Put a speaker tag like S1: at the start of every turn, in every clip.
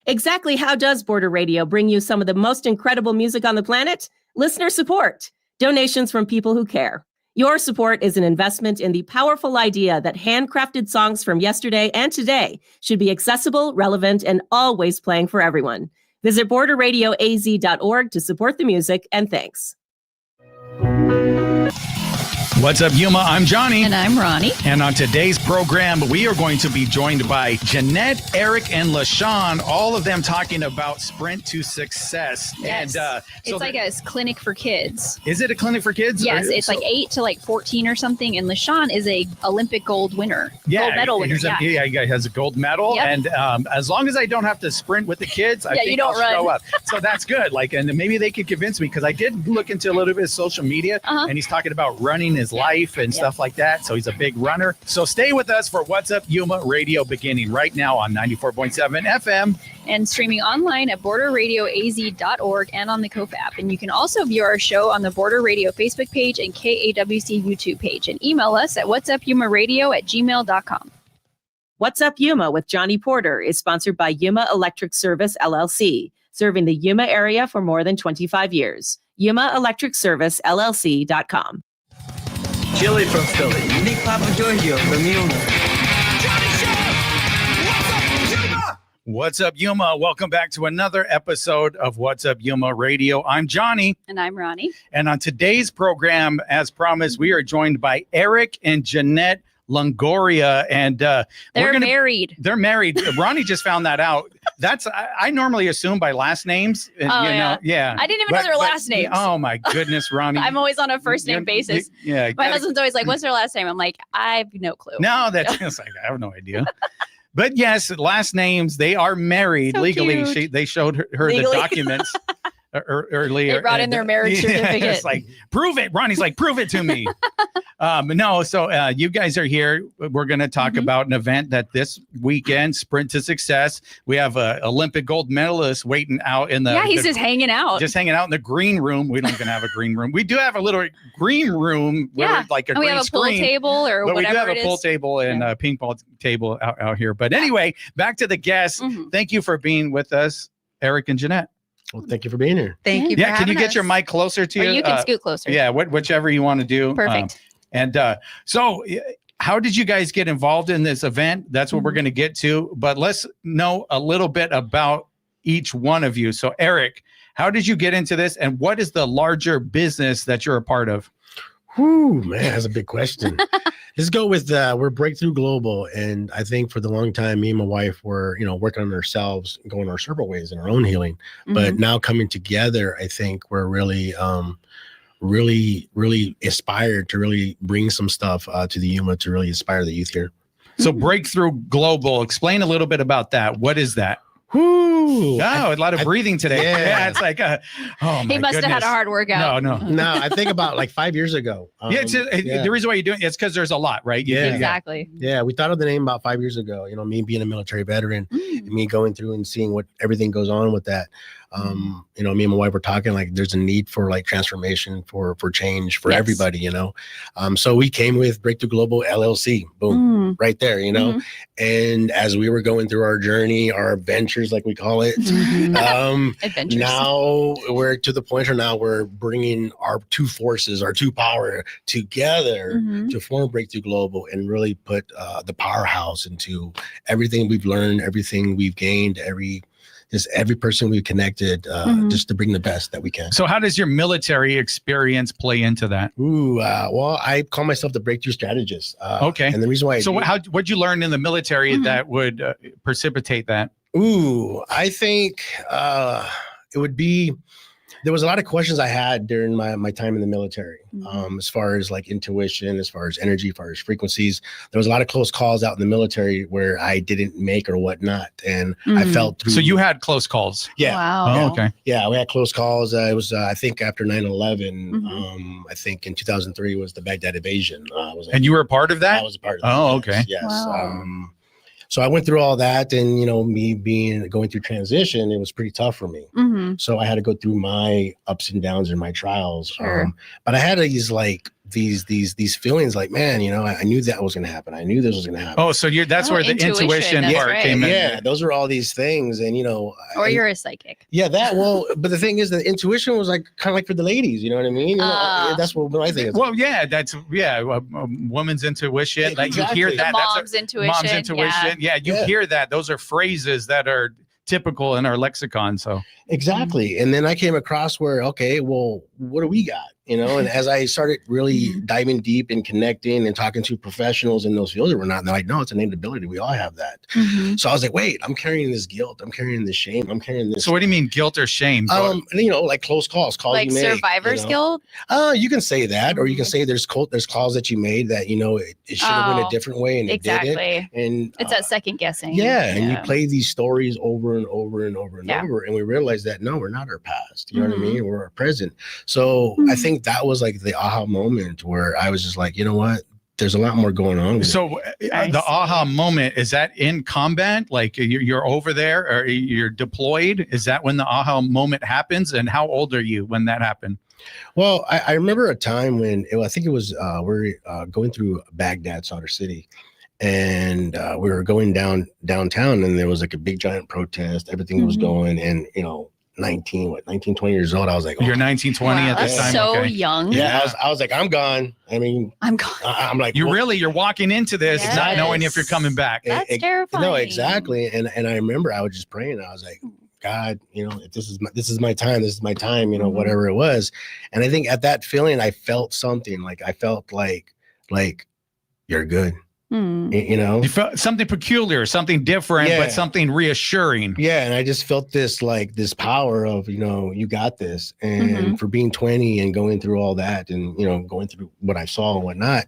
S1: Exactly how does Border Radio bring you some of the most incredible music on the planet? Listener support. Donations from people who care. Your support is an investment in the powerful idea that handcrafted songs from yesterday and today should be accessible, relevant, and always playing for everyone. Visit borderradioaz.org to support the music, and thanks.
S2: What's up, Yuma? I'm Johnny.
S3: And I'm Ronnie.
S2: And on today's program, we are going to be joined by Janette, Eric, and LaShawn, all of them talking about Sprint to Success.
S3: Yes.
S2: And
S3: it's like a clinic for kids.
S2: Is it a clinic for kids?
S3: Yes, it's like 8 to 14 or something. And LaShawn is a Olympic gold winner. Gold medal winner.
S2: He has a gold medal.
S3: Yep.
S2: And as long as I don't have to sprint with the kids, I think
S3: you don't
S2: I'll show up. So that's good. And maybe they could convince me, because I did look into a little bit of social media, and he's talking about running his life and stuff like that. So he's a big runner. So stay with us for What's Up Yuma Radio, beginning right now on 94.7 FM.
S3: And streaming online at borderradioaz.org and on the Kofa app. And you can also view our show on the Border Radio Facebook page and KAWC YouTube page. And email us at whatsupyumaradio@gmail.com.
S1: What's Up Yuma with Johnny Porter is sponsored by Yuma Electric Service, LLC, serving the Yuma area for more than 25 years. YumaElectricServiceLLC.com.
S4: Chili from Philly, unique Papa Giorgio from Yuma.
S2: What's up, Yuma? Welcome back to another episode of What's Up Yuma Radio. I'm Johnny.
S3: And I'm Ronnie.
S2: And on today's program, as promised, we are joined by Eric and Janette Longoria, and
S3: they're married.
S2: They're married. Ronnie just found that out. I normally assume by last names. And,
S3: yeah. I didn't even know their last names.
S2: Oh my goodness, Ronnie!
S3: I'm always on a first name basis. My husband's always like, "What's their last name?" I'm like, "I have no clue."
S2: No, that's just like I have no idea. But yes, last names. They are married legally. They showed her the documents. Earlier,
S3: they brought in their marriage certificate.
S2: It's like, prove it. Ronnie's like, prove it to me. So you guys are here. We're going to talk about an event that this weekend, Sprint to Success. We have a Olympic gold medalist waiting out in the.
S3: Yeah, he's just hanging out.
S2: Just hanging out in the green room. We don't even have a green room. We do have a little green room.
S3: Yeah,
S2: like
S3: we have a pool table or whatever.
S2: We do have a pool table and a ping pong table out here. But anyway, back to the guests. Thank you for being with us, Eric and Janette.
S5: Well, thank you for being here.
S3: Thank you.
S2: Yeah, can you get your mic closer to you?
S3: Or you can scoot closer.
S2: Yeah, whichever you want to do.
S3: Perfect.
S2: So how did you guys get involved in this event? That's what we're going to get to. But let's know a little bit about each one of you. So Eric, how did you get into this? And what is the larger business that you're a part of?
S5: Whew, man, that's a big question. Let's go with we're Breakthrough Global, and I think for the long time, me and my wife were, working on ourselves, going our several ways in our own healing. But now coming together, I think we're really, really inspired to really bring some stuff to the Yuma to really inspire the youth here.
S2: So Breakthrough Global, explain a little bit about that. What is that?
S5: Whoo!
S2: Oh, a lot of breathing today. Yeah, it's like, oh my
S3: He must have had a hard workout.
S2: No.
S5: I think about like 5 years ago.
S2: The reason why you're doing it's because there's a lot, right?
S3: Exactly.
S5: Yeah, we thought of the name about 5 years ago. Me being a military veteran, and me going through and seeing what everything goes on with that. Me and my wife were talking like there's a need for like transformation, for change for everybody, So we came with Breakthrough Global LLC, boom, right there, And as we were going through our journey, our adventures, like we call it,
S3: adventures.
S5: Now we're to the point where now we're bringing our two forces, our two power together to form Breakthrough Global and really put the powerhouse into everything we've learned, everything we've gained, every person we've connected, just to bring the best that we can.
S2: So how does your military experience play into that?
S5: Well, I call myself the breakthrough strategist.
S2: Okay.
S5: And the reason why
S2: what'd you learn in the military that would precipitate that?
S5: I think it would be, there was a lot of questions I had during my time in the military, as far as like intuition, as far as energy, as far as frequencies. There was a lot of close calls out in the military where I didn't make or whatnot. And I felt through.
S2: So you had close calls?
S5: Yeah.
S3: Wow.
S2: Oh, okay.
S5: Yeah, we had close calls. It was, I think after 9/11, I think in 2003 was the Baghdad invasion.
S2: And you were a part of that?
S5: I was a part of that.
S2: Oh, okay.
S5: Yes.
S3: Wow.
S5: So I went through all that, and me going through transition, it was pretty tough for me. So I had to go through my ups and downs and my trials.
S3: Sure.
S5: But I had these like these feelings like, man, you know, I knew that was going to happen. I knew this was going to happen.
S2: Oh, so that's where the intuition
S3: that's
S2: part
S3: right.
S2: came in.
S5: Yeah, those are all these things. And, you know,
S3: Or you're a psychic.
S5: yeah, but the thing is that intuition was like kind of like for the ladies, you know what I mean? You know, that's what I think.
S2: Well, yeah, that's a woman's intuition.
S5: Yeah,
S2: Like you hear
S5: exactly.
S2: that.
S3: Mom's intuition.
S2: Mom's intuition. Yeah, you hear that. Those are phrases that are typical in our lexicon. So
S5: Exactly. And then I came across where, okay, well, what do we got? You know, and as I started really diving deep and connecting and talking to professionals in those fields that were not, and they're like, no, it's an innate ability. We all have that. So I was like, wait, I'm carrying this guilt. I'm carrying this shame. I'm carrying this.
S2: So what do you mean guilt or shame?
S5: And, you know, like close calls
S3: Like
S5: you make,
S3: survivor's
S5: you know?
S3: guilt?
S5: You can say that, or you can say there's calls that you made that, you know, it should have been a different way and it didn't.
S3: Exactly.
S5: And
S3: It's that second guessing.
S5: yeah, and you play these stories over and over and over and over, and we realize that no, we're not our past. You know what I mean? We're our present. So I think that was like the aha moment where I was just like, you know what? There's a lot more going on.
S2: So the aha moment, is that in combat? Like you're over there or you're deployed? Is that when the aha moment happens? And how old are you when that happened?
S5: Well, I remember a time when I think it was we're going through Baghdad, Sadr City. And we were going downtown, and there was like a big giant protest. Everything was going, and you know, 19, 20 years old. I was like,
S2: You're 19, 20 at this time.
S3: So
S2: Okay.
S3: young.
S5: Yeah, I was like, I'm gone. I mean,
S3: I'm gone.
S5: I'm like,
S2: You're walking into this
S3: Yes.
S2: not knowing if you're coming back.
S3: That's terrifying.
S5: No, exactly. And I remember I was just praying. I was like, God, you know, if this is my time, you know, whatever it was. And I think at that feeling, I felt something. Like I felt like you're good. You know,
S2: You felt something peculiar, something different,
S5: Yeah.
S2: but something reassuring.
S5: yeah. And I just felt this power of, you know, you got this. And for being 20 and going through all that and, you know, going through what I saw and whatnot.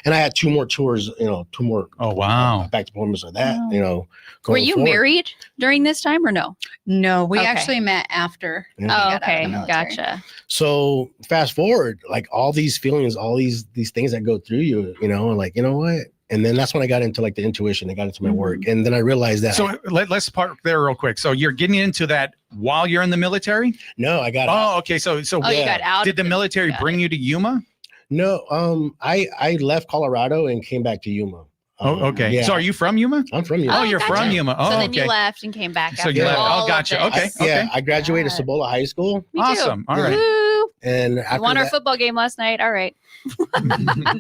S5: And I had 2 more tours, you know, 2 more.
S2: Oh, wow.
S5: Back to performance of that, you know.
S3: Were
S5: going
S3: you
S5: forward.
S3: married during this time or no?
S6: No, we
S3: Okay.
S6: actually met after.
S5: Yeah.
S6: we
S3: Oh,
S6: got out of
S3: okay.
S6: the military.
S3: Gotcha.
S5: So fast forward, like all these feelings, all these things that go through you, you know, like, you know what? And then that's when I got into like the intuition. I got into my work. And then I realized that.
S2: So let's park there real quick. So you're getting into that while you're in the military?
S5: No, I got out.
S2: Oh, okay. So
S3: You got out.
S2: did the military bring you to Yuma?
S5: No, I left Colorado and came back to Yuma.
S2: Oh, okay.
S5: Yeah.
S2: So are you from Yuma?
S5: I'm from Yuma.
S2: Oh, you're
S3: gotcha.
S2: from Yuma. Oh,
S3: So then
S2: okay.
S3: you left and came back.
S2: So
S3: after
S2: you left.
S3: all
S2: Oh,
S3: of
S2: gotcha.
S3: this.
S2: Okay.
S5: Yeah, I graduated
S3: God.
S5: Cibola High School.
S3: Me too.
S2: Awesome. All right.
S3: Woo!
S5: And
S3: We
S5: after
S3: won our
S5: that,
S3: football game last night. All right.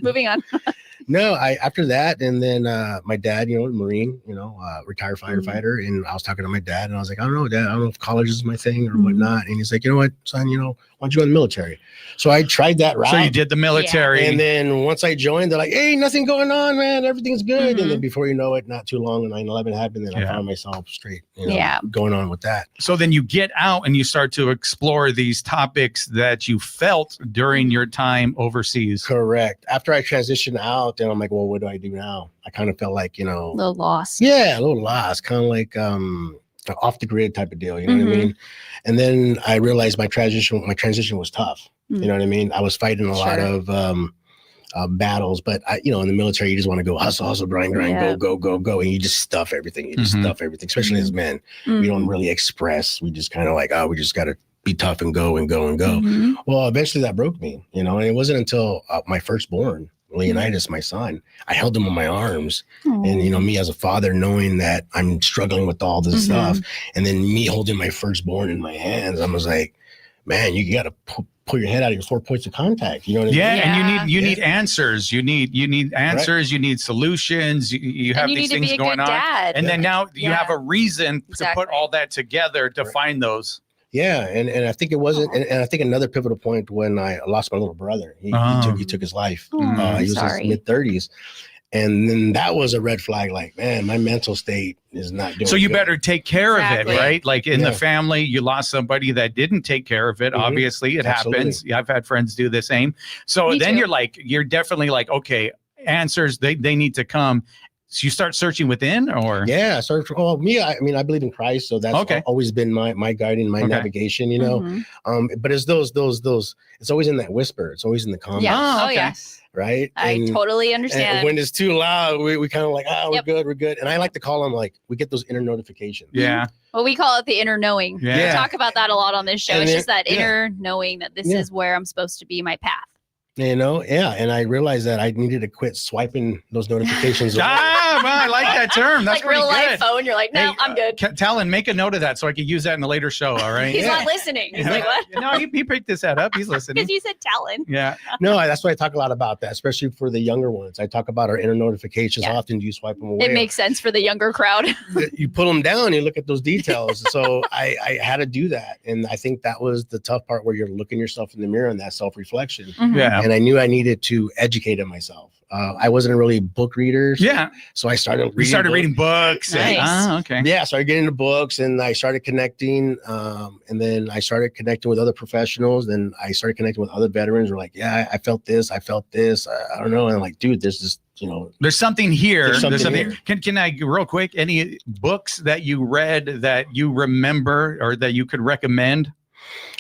S3: Moving on.
S5: no, after that, and then my dad, you know, Marine, you know, retired firefighter, and I was talking to my dad, and I was like, I don't know, Dad, I don't know if college is my thing or whatnot, and he's like, you know what, son, you know, why don't you go in the military? So I tried that route.
S2: So you did the military.
S5: And then once I joined, they're like, hey, nothing going on, man. Everything's good. And then before you know it, not too long, 9/11 happened. And I found myself straight, you know, going on with that.
S2: So then you get out and you start to explore these topics that you felt during your time overseas.
S5: Correct. After I transitioned out, then I'm like, well, what do I do now? I kind of felt like, you know,
S3: A little lost.
S5: yeah, a little lost, kind of like off the grid type of deal. You know what I mean? And then I realized my transition was tough. You know what I mean? I was fighting a lot of battles, but you know, in the military, you just want to go hustle, grind, go. And you just stuff everything. You just stuff everything, especially as men. We don't really express. We just kind of like, we just got to be tough and go. Well, eventually that broke me, you know, and it wasn't until my firstborn, Leonidas, my son, I held him in my arms. And, you know, me as a father, knowing that I'm struggling with all this stuff, and then me holding my firstborn in my hands, I was like, man, you got to pull your head out of your 4 points of contact. You know what I mean?
S2: And you need answers. You need answers. Right. You need solutions. You have these things going on.
S3: Dad.
S2: And then now you have a reason to put all that together to find those.
S5: Yeah, and I think it wasn't, and I think another pivotal point when I lost my little brother, he took his life. He was in his mid-30s, and then that was a red flag. Like, man, my mental state is not doing.
S2: So you
S5: good.
S2: better take care of it, right? Like in the family, you lost somebody that didn't take care of it. Obviously, it happens. I've had friends do the same. So
S3: Me
S2: then
S3: too.
S2: you're definitely like, okay, answers they need to come. So you start searching within, or
S5: me. I mean, I believe in Christ, so that's always been my guiding, my navigation. You know, but it's those. It's always in that whisper. It's always in the comments.
S3: Yeah.
S2: Oh, okay.
S3: Yes.
S5: Right.
S3: I totally
S5: And
S3: understand.
S5: when it's too loud, we kind of like, we're good. And I like to call them like we get those inner notifications.
S2: Yeah.
S3: Well, we call it the inner knowing.
S2: Yeah.
S3: We talk about that a lot on this show.
S5: And
S3: It's
S5: then-
S3: just that inner knowing that this is where I'm supposed to be, my path.
S5: Yeah. And I realized that I needed to quit swiping those notifications away.
S2: Well, I like that term. That's
S3: like real
S2: pretty
S3: life
S2: good.
S3: phone. You're like, no,
S2: Hey,
S3: I'm good.
S2: Talon, make a note of that so I can use that in a later show. All right.
S3: He's not listening. He's like, what?
S2: No, he picked this up. He's listening.
S3: Because you said Talon.
S2: Yeah.
S5: No, that's why I talk a lot about that, especially for the younger ones. I talk about our inner notifications. How often do you swipe them away?
S3: It makes sense for the younger crowd.
S5: You put them down, you look at those details. So I had to do that. And I think that was the tough part, where you're looking yourself in the mirror and that self-reflection.
S3: Mhm.
S2: Yeah.
S5: And I knew I needed to educate myself. I wasn't really a book reader. So I started
S2: reading books.
S3: Nice.
S2: Okay.
S5: Yeah, I started getting into books, and I started connecting. And then I started connecting with other professionals. Then I started connecting with other veterans. Who were like, yeah, I felt this. I don't know. And I'm like, dude, this is,
S2: there's something here.
S5: There's something here.
S2: Can I, real quick, any books that you read that you remember or that you could recommend?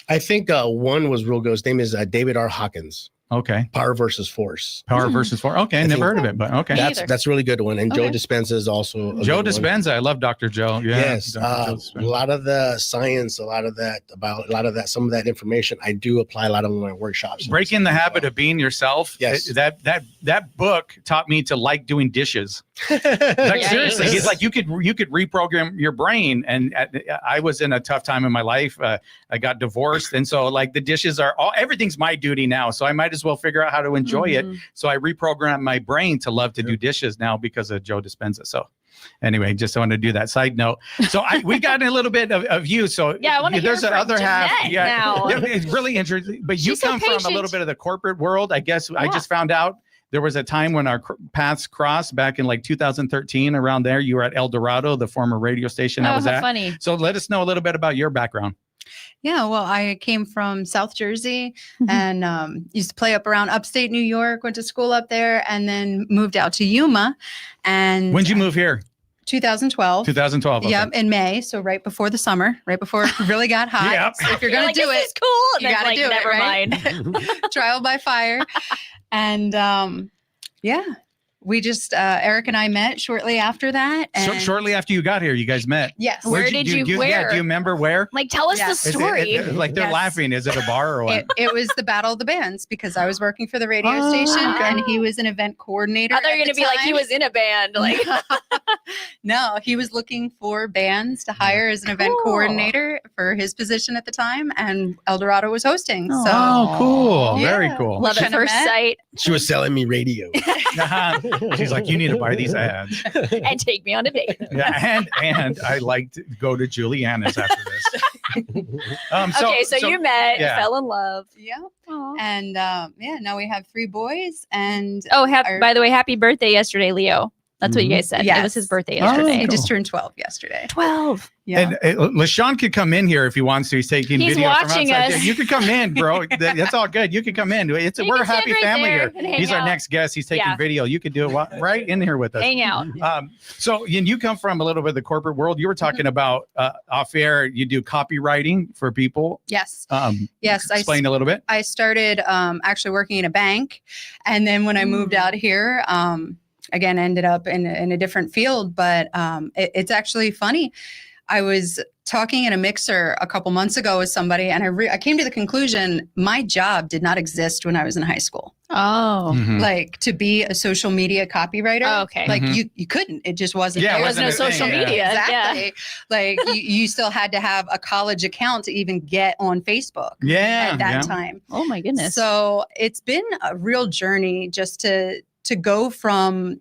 S5: I think one was real good. His name is David R. Hawkins.
S2: Okay.
S5: Power versus Force.
S2: Power versus Force. Okay, never heard of it, but okay.
S5: That's a really good one. And
S3: Okay.
S5: Joe Dispenza is also a
S2: Joe
S5: good one.
S2: Dispenza. I love Dr. Joe. Yeah.
S5: Yes.
S2: Dr. Joe
S5: A
S2: Dispenza.
S5: lot of the science, some of that information, I do apply a lot of my workshops.
S2: Breaking the habit of being yourself.
S5: Yes.
S2: That book taught me to like doing dishes. Like,
S3: Yeah,
S2: seriously,
S3: yes.
S2: it's like you could reprogram your brain. And I was in a tough time in my life. I got divorced, and so like the dishes are everything's my duty now. So I might as well figure out how to enjoy it. So I reprogrammed my brain to love to do dishes now because of Joe Dispenza. So anyway, just wanted to do that side note. So we got a little bit of you. So
S3: Yeah, I want to hear
S2: there's
S3: from
S2: the other half.
S3: Janette
S2: Yeah,
S3: now.
S2: it's really interesting. But you
S3: She's so
S2: come from a
S3: patient.
S2: little bit of the corporate world, I guess. I
S3: Yeah.
S2: just found out. There was a time when our paths crossed back in like 2013, around there. You were at El Dorado, the former radio station I was
S3: how
S2: at.
S3: funny.
S2: So let us know a little bit about your background.
S6: Yeah, well, I came from South Jersey
S3: Mhm.
S6: and used to play up around upstate New York, went to school up there, and then moved out to Yuma. And
S2: When did you move here?
S6: 2012.
S2: 2012. Okay.
S6: Yep, in May. So right before the summer, right before it really got hot.
S2: Yep.
S6: So if you're going
S3: like,
S6: to do
S3: this
S6: it,
S3: is cool. And
S6: you
S3: then,
S6: gotta
S3: like,
S6: do it,
S3: never
S6: right?
S3: mind.
S6: trial by fire. And yeah, we just, Eric and I met shortly after that.
S2: So
S6: And
S2: shortly after you got here, you guys met.
S6: yes.
S3: Where
S2: Where'd
S3: did
S2: do
S3: you-
S2: Yeah,
S3: where?
S2: do you remember where?
S3: Like, tell us
S6: Yeah.
S3: the
S6: Is
S2: Is
S3: story.
S2: like they're
S6: Yes.
S2: laughing. Is it a bar or what?
S6: It was the Battle of the Bands because I was working for the radio
S2: Oh,
S6: station
S3: okay.
S6: and he was an event coordinator.
S3: I thought you were
S6: at
S3: going to
S6: the
S3: be like, he
S6: time.
S3: was in a band. Like,
S6: No, he was looking for bands to hire as an event
S3: Cool.
S6: coordinator for his position at the time, and El Dorado was hosting. So
S2: Oh, cool. Very
S6: Yeah.
S2: cool.
S3: love at
S6: Kinda
S3: first
S6: met.
S3: sight
S5: She was selling me radio.
S2: She's like, you need to buy these ads.
S3: and take me on a date.
S2: Yeah, and I like to go to Juliana's after this.
S3: So you met,
S2: yeah.
S3: fell in love.
S6: yeah,
S3: Aw.
S6: and yeah, now we have 3 boys, and
S3: Oh,
S6: our-
S3: by the way, happy birthday yesterday, Leo. That's what you guys said. It was
S6: Yes.
S3: his birthday
S2: Oh.
S3: yesterday.
S6: he just turned 12 yesterday.
S3: 12.
S6: Yeah,
S2: And LaShawn could come in here if he wants to. He's taking
S3: He's
S2: video from
S3: watching
S2: outside.
S3: us.
S2: You could come in, bro. That's all good. You could come in.
S3: You
S2: We're a
S3: can
S2: happy
S3: stand right
S2: family
S3: there
S2: here.
S3: and hang
S2: He's our
S3: out.
S2: next guest. He's taking
S3: Yeah.
S2: video. You could do it right in here with us.
S3: Hang out.
S2: So you come from a little bit of the corporate world. You were talking about off air. You do copywriting for people.
S6: yes,
S2: Yes.
S6: I
S2: Explain a little bit.
S6: I started actually working in a bank, and then when I moved out here, again ended up in a different field. But it's actually funny. I was talking in a mixer a couple months ago with somebody, and I came to the conclusion my job did not exist when I was in high school.
S3: Oh.
S2: Mhm.
S6: Like to be a social media copywriter.
S3: Oh, okay.
S6: Like
S2: Mhm.
S6: you couldn't. It just wasn't.
S2: Yeah, it
S3: There was
S6: there.
S3: no
S2: wasn't a
S3: social
S2: thing, yeah.
S3: media. Yeah.
S6: Exactly. Like you still had to have a college account to even get on Facebook
S2: Yeah.
S6: at that
S2: yeah.
S6: time.
S3: Oh my goodness.
S6: So it's been a real journey just to go from,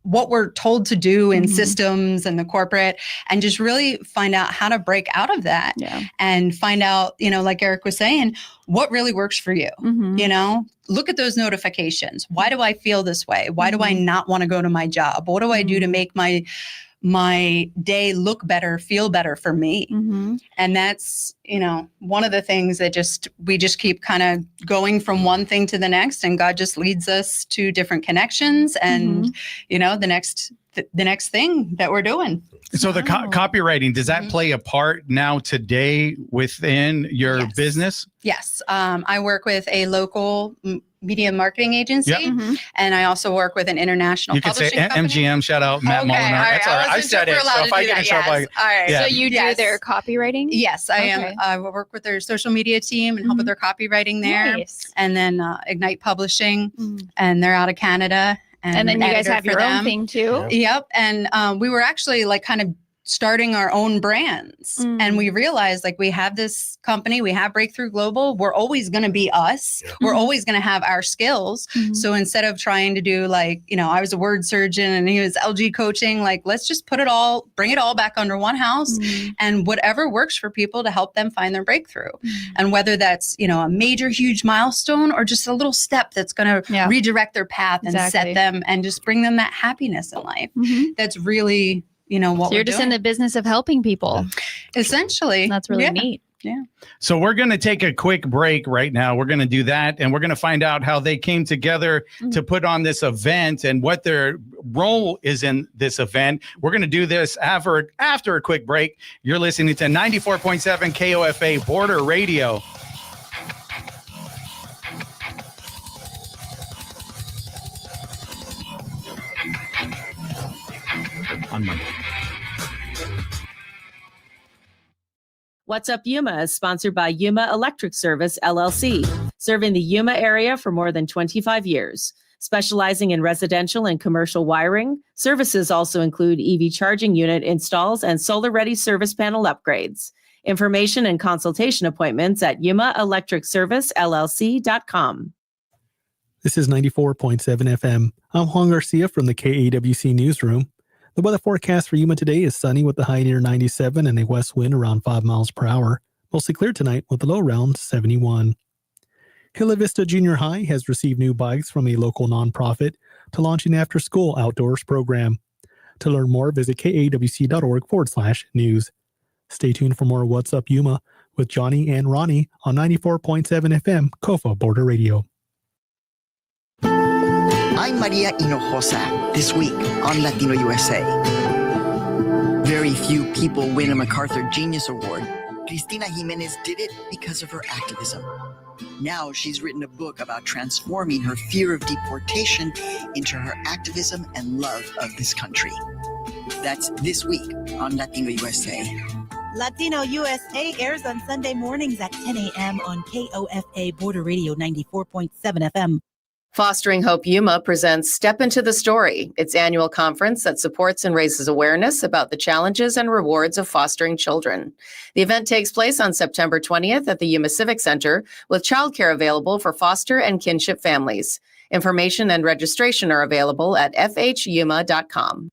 S6: what we're told to do in
S3: Mhm.
S6: systems and the corporate, and just really find out how to break out of that
S3: yeah.
S6: and find out, like Eric was saying, what really works for you.
S3: Mhm.
S6: Look at those notifications. Why do I feel this way? Why do I
S3: Mhm.
S6: not want to go to my job? What do I do to
S3: Mhm.
S6: make my day look better, feel better for me?
S3: Mhm.
S6: And that's, one of the things that we just keep kind of going from one thing to the next, and God just leads us to different connections. And, the next the next thing that we're doing.
S2: So the copywriting, does that play a part now today within your business?
S6: Yes. I work with a local media marketing agency, and I also work with an international publishing company.
S2: MGM, shout out Matt Molinar. That's all right. I said it. So if I get in trouble,
S6: all right.
S3: So you do their copywriting?
S6: Yes, I am. I work with their social media team and help with their copywriting there.
S3: Nice.
S6: And then Ignite Publishing, and they're out of Canada.
S3: And then you guys have your own thing too?
S6: Yep. And we were actually like kind of starting our own brands. And we realized like we have this company, we have Breakthrough Global. We're always going to be us. We're always going to have our skills. So instead of trying to do like, you know, I was a word surgeon and he was LG coaching, like, let's just bring it all back under one house and whatever works for people to help them find their breakthrough. And whether that's, you know, a major, huge milestone or just a little step that's going to redirect their path and set them and just bring them that happiness in life. That's really, you know, what
S3: you're just doing. In the business of helping people.
S6: Essentially.
S3: That's really neat.
S6: Yeah.
S2: So we're going to take a quick break right now. We're going to do that. And we're going to find out how they came together to put on this event and what their role is in this event. We're going to do this after a quick break. You're listening to 94.7 KOFA Border Radio. On Monday.
S1: What's Up Yuma is sponsored by Yuma Electric Service, LLC, serving the Yuma area for more than 25 years. Specializing in residential and commercial wiring, services also include EV charging unit installs and solar-ready service panel upgrades. Information and consultation appointments at yumaelectricservicellc.com.
S7: This is 94.7 FM. I'm Juan Garcia from the KAWC Newsroom. The weather forecast for Yuma today is sunny with the high near 97 and a west wind around 5 miles per hour. Mostly clear tonight with the low around 71. Hila Vista Junior High has received new bikes from a local nonprofit to launch an after-school outdoors program. To learn more, visit kawc.org/news. Stay tuned for more What's Up Yuma with Johnny and Ronnie on 94.7 FM, KOFA Border Radio.
S8: I'm Maria Hinojosa, this week on Latino USA. Very few people win a MacArthur Genius Award. Cristina Jimenez did it because of her activism. Now she's written a book about transforming her fear of deportation into her activism and love of this country. That's this week on Latino USA.
S9: Latino USA airs on Sunday mornings at 10 a.m. on KOFA Border Radio 94.7 FM.
S1: Fostering Hope Yuma presents Step Into the Story, its annual conference that supports and raises awareness about the challenges and rewards of fostering children. The event takes place on September 20th at the Yuma Civic Center, with childcare available for foster and kinship families. Information and registration are available at fhyuma.com.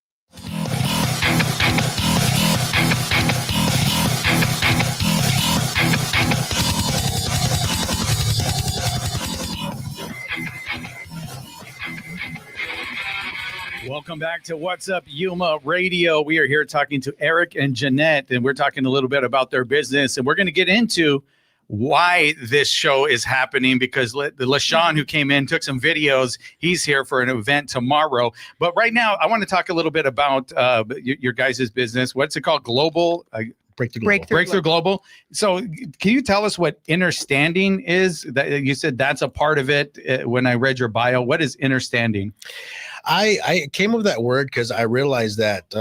S2: Welcome back to What's Up Yuma Radio. We are here talking to Eric and Janette, and we're talking a little bit about their business, and we're going to get into why this show is happening, because LaShawn, who came in, took some videos. He's here for an event tomorrow. But right now, I want to talk a little bit about your guys' business. What's it called? Global? Breakthrough Global. So can you tell us what INNERstanding is? That you said that's a part of it when I read your bio. What is INNERstanding?
S5: I came up with that word because I realized that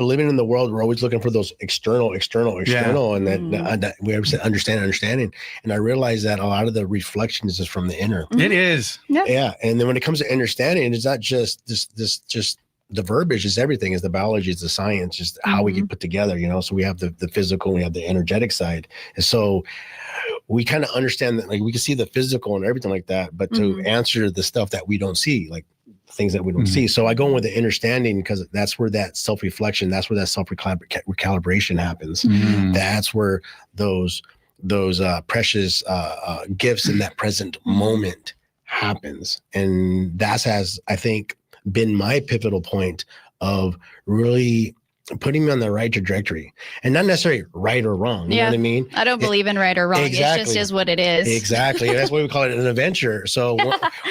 S5: living in the world, we're always looking for those external, and that we ever said understanding. And I realized that a lot of the reflections is from the inner.
S2: It is.
S5: Yeah. And then when it comes to understanding, it's not just this the verbiage is everything, is the biology, is the science, just how we get put together, you know. So we have the physical, we have the energetic side. And so we kind of understand that, like, we can see the physical and everything like that, but to answer the stuff that we don't see, like things that we don't see. So I go in with the INNERstanding because that's where that self-reflection, that's where that self-recalibration happens. That's where those precious gifts in that present moment happens. And that has, I think, been my pivotal point of really putting me on the right trajectory, and not necessarily right or wrong. You know what I mean?
S3: I don't believe in right or wrong.
S5: Exactly.
S3: It just is what it is.
S5: Exactly. That's why we call it an adventure. So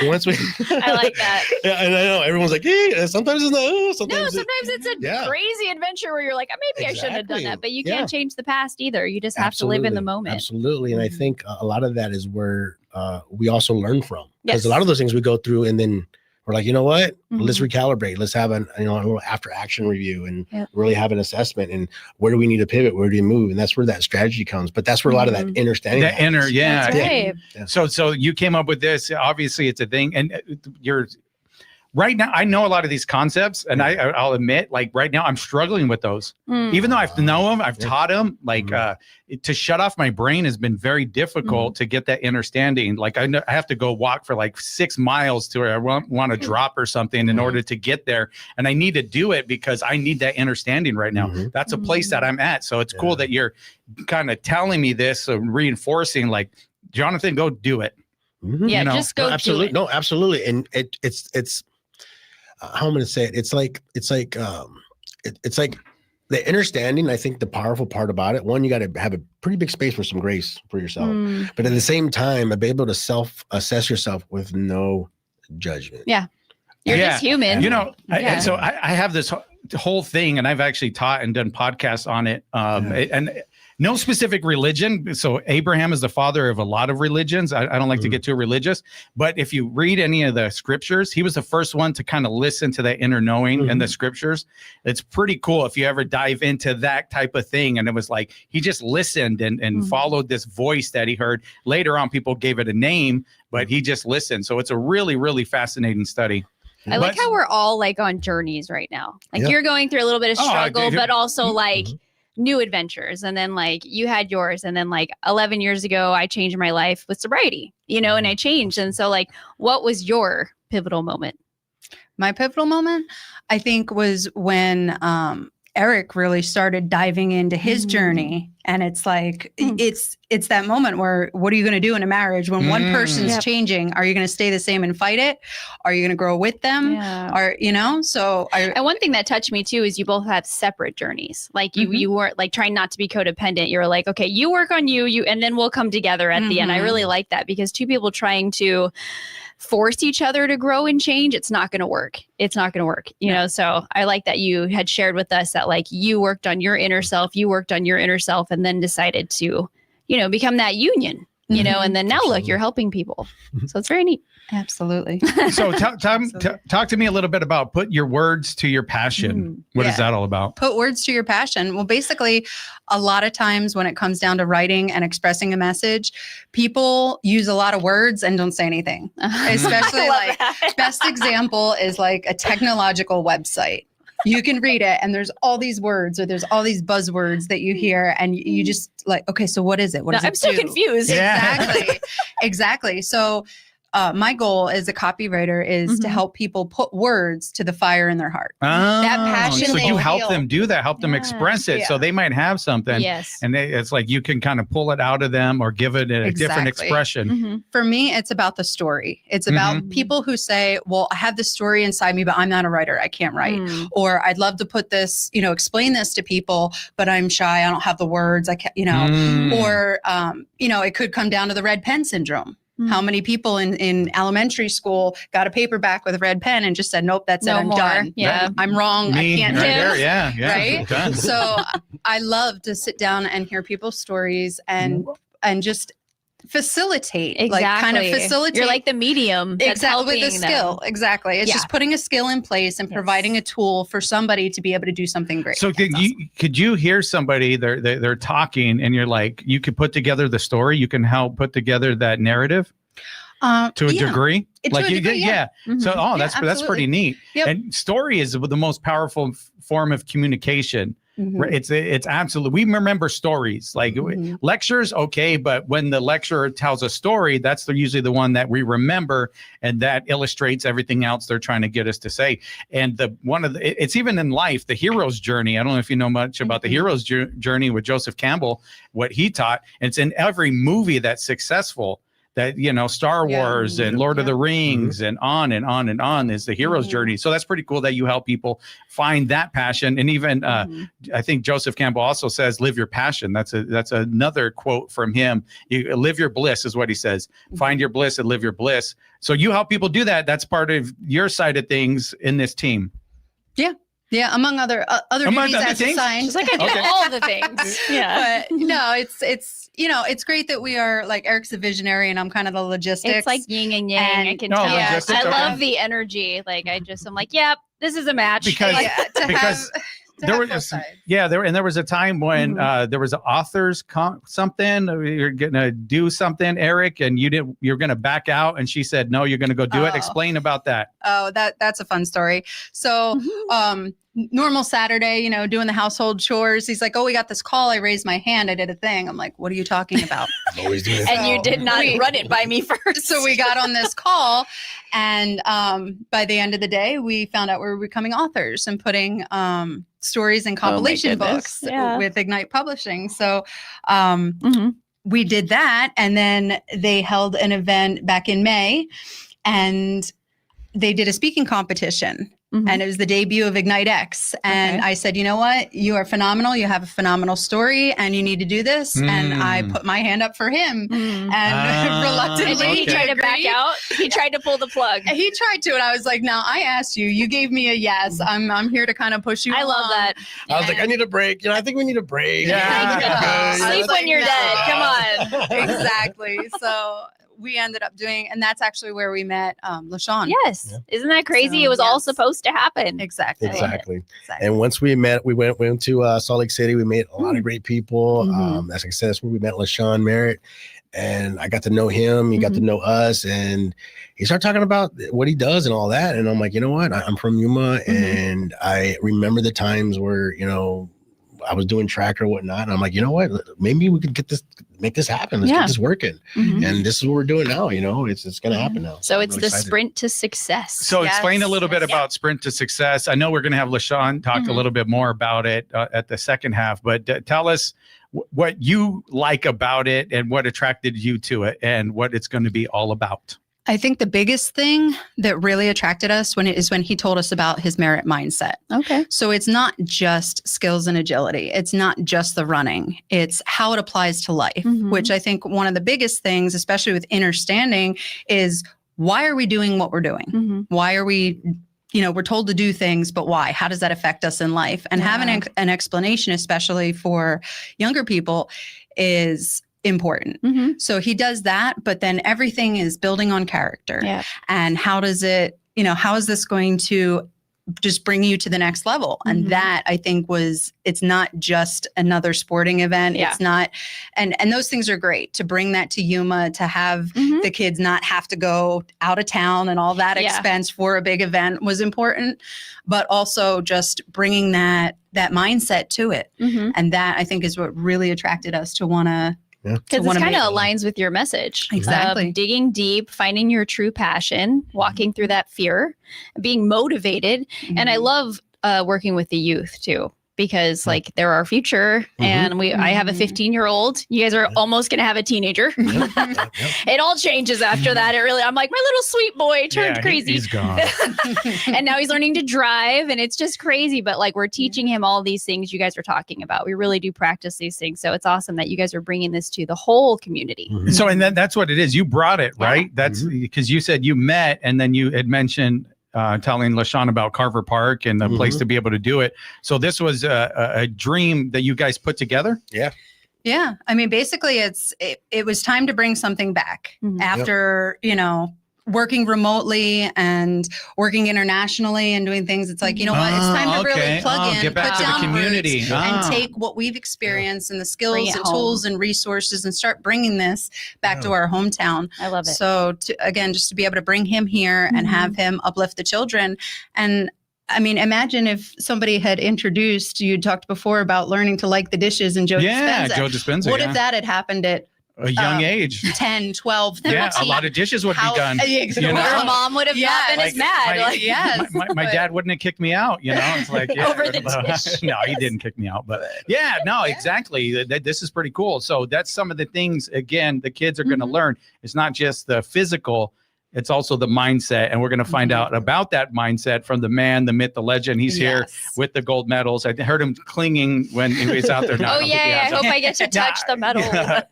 S5: once we,
S3: I like that.
S5: Yeah, and I know everyone's like, hey, sometimes it's not. Sometimes
S3: it's a crazy adventure where you're like, oh, maybe I shouldn't have done that. But you can't change the past either. You just have to live in the moment.
S5: Absolutely. And I think a lot of that is where we also learn from, because a lot of those things we go through and then we're like, you know what, let's recalibrate. Let's have a little after action review and really have an assessment. And where do we need to pivot? Where do we move? And that's where that strategy comes. But that's where a lot of that understanding.
S2: That inner,
S3: That's right.
S2: Yeah. So you came up with this. Obviously, it's a thing, and you're right now. I know a lot of these concepts, and I'll admit, like right now, I'm struggling with those. Even though I've known them, I've taught them. Like to shut off my brain has been very difficult to get that understanding. Like I have to go walk for like 6 miles to where I want to drop or something in order to get there, and I need to do it because I need that understanding right now. That's a place that I'm at. So it's cool that you're kind of telling me this, reinforcing, like, Jonathan, go do it.
S3: Yeah, just go.
S5: Absolutely.
S3: Do it.
S5: No, absolutely. And it's how I'm going to say it. It's like the understanding. I think the powerful part about it, one, you got to have a pretty big space for some grace for yourself, but at the same time, be able to self-assess yourself with no judgment.
S3: Yeah. You're just human.
S2: So I have this whole thing, and I've actually taught and done podcasts on it. And no specific religion. So Abraham is the father of a lot of religions. I don't like to get too religious, but if you read any of the scriptures, he was the first one to kind of listen to that inner knowing in the scriptures. It's pretty cool if you ever dive into that type of thing. And it was like, he just listened and followed this voice that he heard. Later on, people gave it a name, but he just listened. So it's a really, really fascinating study.
S3: I like how we're all like on journeys right now. Like you're going through a little bit of struggle, but also like new adventures. And then like you had yours. And then like 11 years ago, I changed my life with sobriety, and I changed. And so like, what was your pivotal moment?
S6: My pivotal moment, I think, was when Eric really started diving into his journey. And it's like, it's that moment where, what are you going to do in a marriage when one person's changing? Are you going to stay the same and fight it? Are you going to grow with them? So
S3: and one thing that touched me too, is you both have separate journeys. Like you weren't like trying not to be codependent. You were like, okay, you work on you, and then we'll come together at the end. I really like that, because two people trying to force each other to grow and change, it's not going to work. It's not going to work, so I like that you had shared with us that like you worked on your inner self, and then decided to, become that union, and then now look, you're helping people. So it's very neat.
S6: Absolutely.
S2: So talk to me a little bit about put your words to your passion. What is that all about?
S6: Put words to your passion. Well, basically, a lot of times when it comes down to writing and expressing a message, people use a lot of words and don't say anything. Especially like best example is like a technological website. You can read it and there's all these words or there's all these buzzwords that you hear and you just like, okay, so what is it? What does it do?
S3: I'm so confused.
S6: Exactly. So my goal as a copywriter is to help people put words to the fire in their heart. That passion.
S2: So you help them do that, help them express it. So they might have something.
S3: Yes.
S2: And it's like you can kind of pull it out of them or give it a different expression.
S6: For me, it's about the story. It's about people who say, well, I have this story inside me, but I'm not a writer. I can't write. Or I'd love to put this, explain this to people, but I'm shy. I don't have the words. I can't, or, it could come down to the red pen syndrome. How many people in elementary school got a paperback with a red pen and just said, nope, that's it. I'm done.
S3: Yeah.
S6: I'm wrong. I can't do it.
S2: Yeah.
S6: Right. So I love to sit down and hear people's stories and just facilitate, like kind of facilitate.
S3: You're like the medium. That's
S6: exactly, with a skill.
S3: Them.
S6: Exactly. It's just putting a skill in place and providing a tool for somebody to be able to do something great.
S2: So could you hear somebody, they're talking and you're like, you could put together the story, you can help put together that narrative to a degree? So, that's pretty neat. Yep. And story is the most powerful form of communication. It's absolutely, we remember stories like lectures. Okay. But when the lecturer tells a story, that's usually the one that we remember. And that illustrates everything else they're trying to get us to say. And it's even in life, the hero's journey. I don't know if you know much about the hero's journey with Joseph Campbell, what he taught. And it's in every movie that's successful. that, you know, Star Wars and Lord of the Rings and on and on and on is the hero's journey. So that's pretty cool that you help people find that passion. And even I think Joseph Campbell also says, live your passion. That's another quote from him. You live your bliss is what he says. Find your bliss and live your bliss. So you help people do that. That's part of your side of things in this team.
S6: Yeah, among other duties as assigned.
S3: She's like, I do all the things.
S6: But no, it's you know, it's great that we are, like, Eric's the visionary and I'm kind of the logistics.
S3: It's like yin and yang. I can tell. I love the energy. Like, I'm like, yep, this is a match.
S2: Because there was a time when there was an author's something. You're gonna do something, Eric, and you're gonna back out, and she said, no, you're gonna go do it. Explain about that.
S6: Oh, that's a fun story. So normal Saturday, you know, doing the household chores. He's like, oh, we got this call. I raised my hand. I did a thing. I'm like, what are you talking about?
S5: I'm always doing it.
S3: And you did not run it by me first.
S6: So we got on this call, and by the end of the day, we found out we were becoming authors and putting stories and compilation books with Ignite Publishing. So we did that, and then they held an event back in May, and they did a speaking competition. And it was the debut of Ignite X. And I said, you know what? You are phenomenal. You have a phenomenal story and you need to do this. And I put my hand up for him. And reluctantly,
S3: he tried to back out. He tried to pull the plug.
S6: He tried to. And I was like, no, I asked you. You gave me a yes. I'm here to kind of push you.
S3: I love that.
S5: I was like, I need a break. You know, I think we need a break.
S3: Sleep when you're dead. Come on.
S6: Exactly. So we ended up doing, and that's actually where we met LaShawn.
S3: Yes. Yeah. Isn't that crazy? So, it was all supposed to happen.
S6: Exactly.
S5: And once we met, we went to Salt Lake City. We met a lot of great people. As I said, that's where we met LaShawn Merritt. And I got to know him. He got to know us. And he started talking about what he does and all that. And I'm like, you know what? I'm from Yuma. And I remember the times where, you know, I was doing track or whatnot. And I'm like, you know what? Maybe we could make this happen. Let's get this working. And this is what we're doing now. You know, it's going to happen now.
S3: So it's really the sprint to success.
S2: So explain a little bit about sprint to success. I know we're going to have LaShawn talk a little bit more about it at the second half, but tell us what you like about it and what attracted you to it and what it's going to be all about.
S6: I think the biggest thing that really attracted us when he told us about his Merritt mindset. Okay. So it's not just skills and agility. It's not just the running. It's how it applies to life, which I think one of the biggest things, especially with INNERstanding, is why are we doing what we're doing? Why are we, you know, we're told to do things, but why? How does that affect us in life? And having an explanation, especially for younger people, is important. So he does that, but then everything is building on character. And how does it, you know, how is this going to just bring you to the next level? And that, I think, it's not just another sporting event. It's not, and those things are great to bring that to Yuma, to have the kids not have to go out of town and all that expense for a big event was important, but also just bringing that mindset to it. And that, I think, is what really attracted us to want to.
S3: Because it kind of aligns with your message.
S6: Exactly.
S3: Digging deep, finding your true passion, walking through that fear, being motivated. And I love working with the youth too, because like they're our future. And I have a 15-year-old. You guys are almost going to have a teenager. It all changes after that. I'm like, my little sweet boy turned crazy.
S2: He's gone.
S3: And now he's learning to drive, and it's just crazy. But like, we're teaching him all these things you guys are talking about. We really do practice these things. So it's awesome that you guys are bringing this to the whole community.
S2: So, and then that's what it is. You brought it, right? That's because you said you met, and then you had mentioned telling LaShawn about Carver Park and the place to be able to do it. So this was a dream that you guys put together?
S6: Yeah. I mean, basically it was time to bring something back after, you know, working remotely and working internationally and doing things. It's like, you know what, it's time to really plug in,
S2: get back
S6: put
S2: to
S6: down
S2: the community
S6: roots and take what we've experienced and the skills and tools and resources and start bringing this back to our hometown.
S3: I love it.
S6: So just to be able to bring him here and have him uplift the children. And I mean, imagine if somebody had introduced, you talked before about learning to like the dishes and Joe Dispenza.
S2: Joe Dispenza.
S6: What if that had happened at
S2: A young age.
S6: 10, 12, 13.
S2: Yeah, a lot of dishes would be done.
S6: Exactly.
S2: You know?
S3: Her mom would have not been as mad.
S6: Yes.
S2: My dad wouldn't have kicked me out. It's like
S3: Over the dish.
S2: No, he didn't kick me out. But exactly. This is pretty cool. So that's some of the things. Again, the kids are going to learn. It's not just the physical. It's also the mindset, and we're going to find out about that mindset from the man, the myth, the legend. He's here with the gold medals. I heard him clinging when he was out there.
S3: Oh, yeah. I hope I get to touch the medal.
S2: Yeah.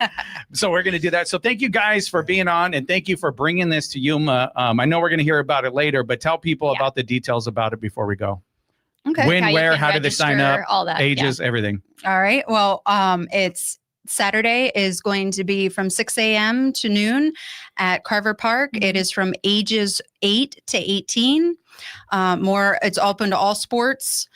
S2: So we're going to do that. So thank you guys for being on, and thank you for bringing this to Yuma. I know we're going to hear about it later, but tell people about the details about it before we go.
S6: Okay.
S2: When, where, how did they sign up?
S3: All that.
S2: Ages, everything.
S6: All right. Well, it's Saturday is going to be from 6 a.m. to noon at Carver Park. It is from ages 8 to 18. It's open to all sports.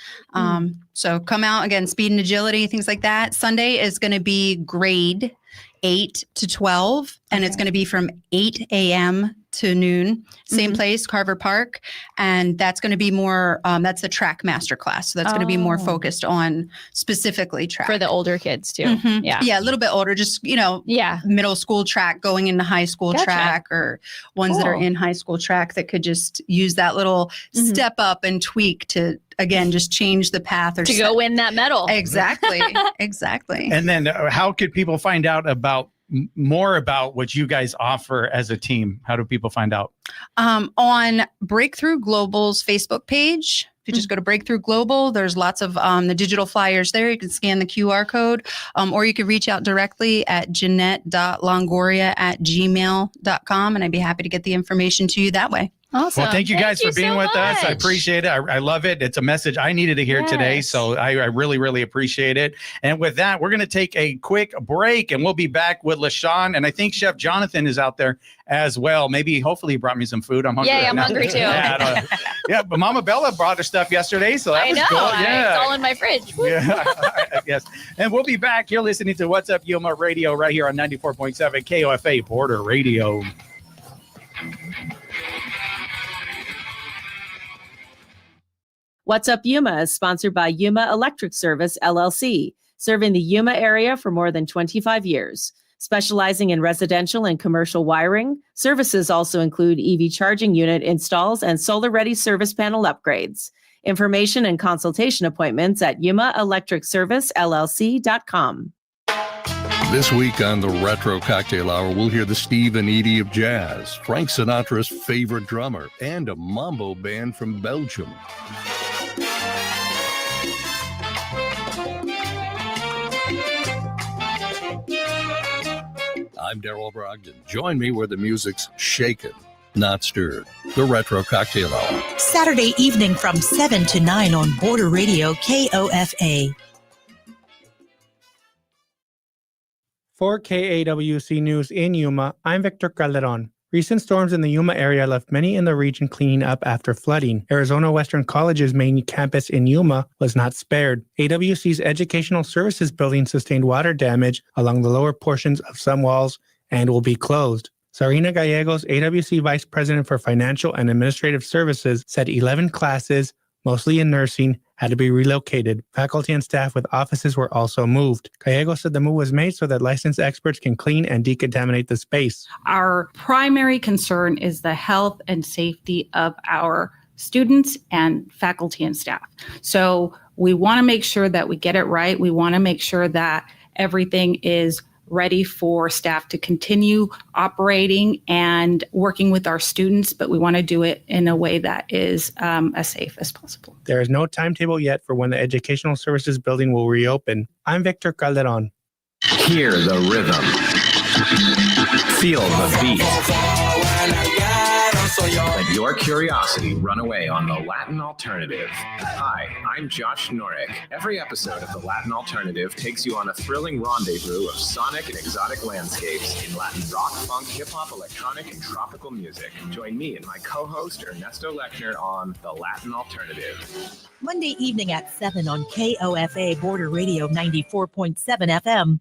S6: So come out again, speed and agility, things like that. Sunday is going to be grade 8 to 12, and it's going to be from 8 a.m. to noon. Same place, Carver Park. And that's going to be more, that's a track master class. So that's going to be more focused on specifically track.
S3: For the older kids too. Yeah.
S6: Yeah, a little bit older, just, middle school track going into high school track, or ones that are in high school track that could just use that little step up and tweak to, again, just change the path. Or
S3: to go win that medal.
S6: Exactly. Exactly.
S2: And then how could people find out about more about what you guys offer as a team? How do people find out?
S6: On Breakthrough Global's Facebook page. If you just go to Breakthrough Global, there's lots of the digital flyers there. You can scan the QR code, or you can reach out directly at janette.longoria@gmail.com, and I'd be happy to get the information to you that way.
S3: Awesome.
S2: Well, thank you guys for being with us. I appreciate it. I love it. It's a message I needed to hear today. So I really, really appreciate it. And with that, we're going to take a quick break, and we'll be back with LaShawn. And I think Chef Jonathan is out there as well. Hopefully he brought me some food. I'm hungry.
S3: Yeah, I'm hungry too.
S2: But Mama Bella brought her stuff yesterday. So that was cool. Yeah.
S3: It's all in my fridge.
S2: Yeah, yes. And we'll be back. You're listening to What's Up Yuma Radio right here on 94.7 KOFA Border Radio.
S1: What's Up Yuma is sponsored by Yuma Electric Service, LLC, serving the Yuma area for more than 25 years. Specializing in residential and commercial wiring, services also include EV charging unit installs and solar-ready service panel upgrades. Information and consultation appointments at yumaelectricservicellc.com.
S10: This week on the Retro Cocktail Hour, we'll hear the Steve and Edie of jazz, Frank Sinatra's favorite drummer, and a mambo band from Belgium. I'm Daryl Brogdon. Join me where the music's shaken, not stirred. The Retro Cocktail Hour.
S9: Saturday evening from 7 to 9 on Border Radio KOFA.
S11: For KAWC News in Yuma, I'm Victor Calderon. Recent storms in the Yuma area left many in the region cleaning up after flooding. Arizona Western College's main campus in Yuma was not spared. AWC's Educational Services building sustained water damage along the lower portions of some walls and will be closed. Sarina Gallegos, AWC Vice President for Financial and Administrative Services, said 11 classes, mostly in nursing, had to be relocated. Faculty and staff with offices were also moved. Gallegos said the move was made so that licensed experts can clean and decontaminate the space.
S12: Our primary concern is the health and safety of our students and faculty and staff. So we want to make sure that we get it right. We want to make sure that everything is ready for staff to continue operating and working with our students, but we want to do it in a way that is as safe as possible.
S11: There is no timetable yet for when the Educational Services building will reopen. I'm Victor Calderon.
S13: Hear the rhythm. Feel the beat. Let your curiosity run away on the Latin Alternative. Hi, I'm Josh Norrick. Every episode of the Latin Alternative takes you on a thrilling rendezvous of sonic and exotic landscapes in Latin rock, funk, hip-hop, electronic, and tropical music. Join me and my co-host Ernesto Lechner on the Latin Alternative.
S9: Monday evening at 7 on KOFA Border Radio 94.7 FM.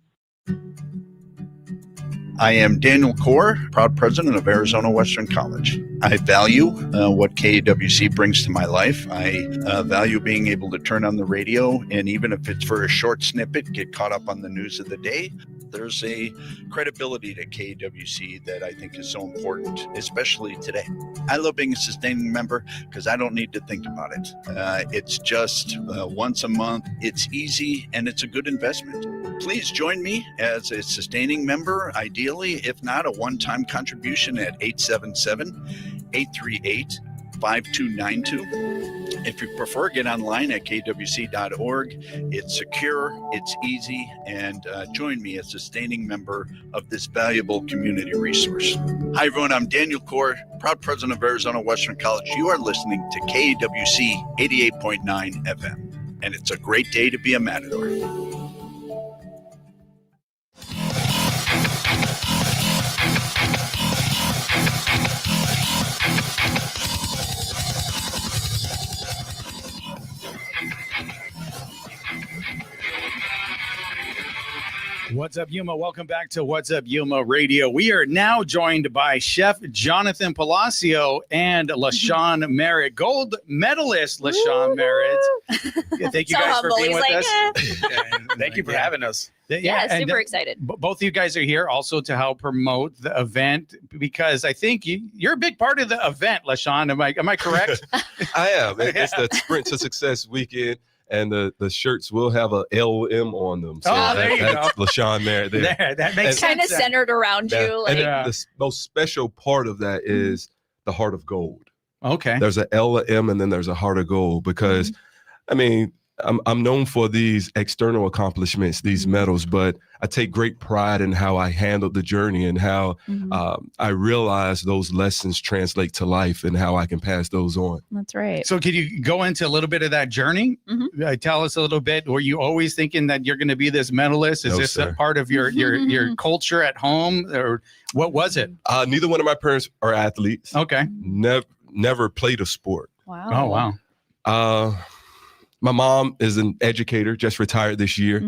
S14: I am Daniel Kaur, proud president of Arizona Western College. I value what KAWC brings to my life. I value being able to turn on the radio, and even if it's for a short snippet, get caught up on the news of the day. there's a credibility to KWC that I think is so important, especially today. I love being a sustaining member because I don't need to think about it. It's just once a month. It's easy and it's a good investment. Please join me as a sustaining member, ideally, if not a one-time contribution at 877-838-5292. If you prefer, get online at kwc.org. It's secure, it's easy, and join me as a sustaining member of this valuable community resource. Hi, everyone. I'm Daniel Core, proud president of Arizona Western College. You are listening to KWC 88.9 FM, and it's a great day to be a Matador.
S2: What's up, Yuma? Welcome back to What's Up, Yuma Radio. We are now joined by Chef Jonathan Palacio and LaShawn Merritt, gold medalist LaShawn Merritt. Yeah, thank you guys for being with us.
S15: Thank you for having us.
S3: Yeah, super excited.
S2: Both of you guys are here also to help promote the event, because I think you're a big part of the event, LaShawn. Am I correct?
S15: I am. It's the Sprint to Success weekend. And the shirts will have a LM on them. So
S2: there you
S15: that's
S2: go.
S15: LaShawn Merritt there.
S2: That makes sense.
S3: Kind of centered around you. Like,
S15: And the most special part of that is the heart of gold.
S2: Okay.
S15: There's a LM and then there's a heart of gold, because, I mean, I'm known for these external accomplishments, these medals, but I take great pride in how I handled the journey and how I realize those lessons translate to life and how I can pass those on.
S3: That's right.
S2: So can you go into a little bit of that journey? Tell us a little bit. Were you always thinking that you're going to be this medalist? Is
S15: No,
S2: this
S15: sir.
S2: a part of your culture at home, or what was it?
S15: Neither one of my parents are athletes.
S2: Okay.
S15: Never played a sport.
S3: Wow.
S2: Oh, wow.
S15: My mom is an educator, just retired this year.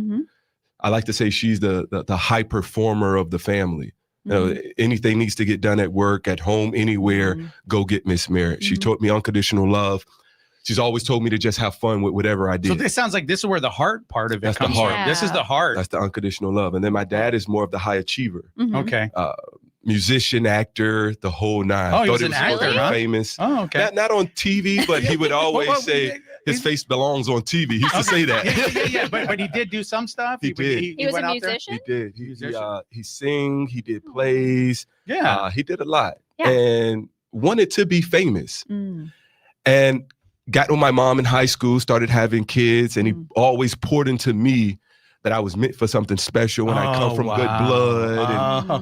S15: I like to say she's the high performer of the family. You know, anything needs to get done at work, at home, anywhere, go get Miss Merritt. She taught me unconditional love. She's always told me to just have fun with whatever I did.
S2: So this sounds like this is where the heart part of it
S15: That's the
S2: comes
S15: heart.
S2: from. This is the heart.
S15: That's the unconditional love. And then my dad is more of the high achiever.
S2: Okay.
S15: Musician, actor, the whole nine.
S2: Oh, he
S15: Thought
S2: was
S15: he
S2: an
S15: was
S2: actor,
S15: very
S2: huh?
S15: famous.
S2: Oh, okay.
S15: Not on TV, but he would always say his face belongs on TV. He used to say that.
S2: Yeah. But he did do some stuff.
S15: He did.
S3: He was
S2: went
S3: a
S2: out there?
S3: musician?
S15: He did. He sang. He did plays.
S2: Yeah.
S15: He did a lot.
S3: Yeah.
S15: And wanted to be famous. And got with my mom in high school, started having kids, and he always poured into me that I was meant for something special, and I come from good blood,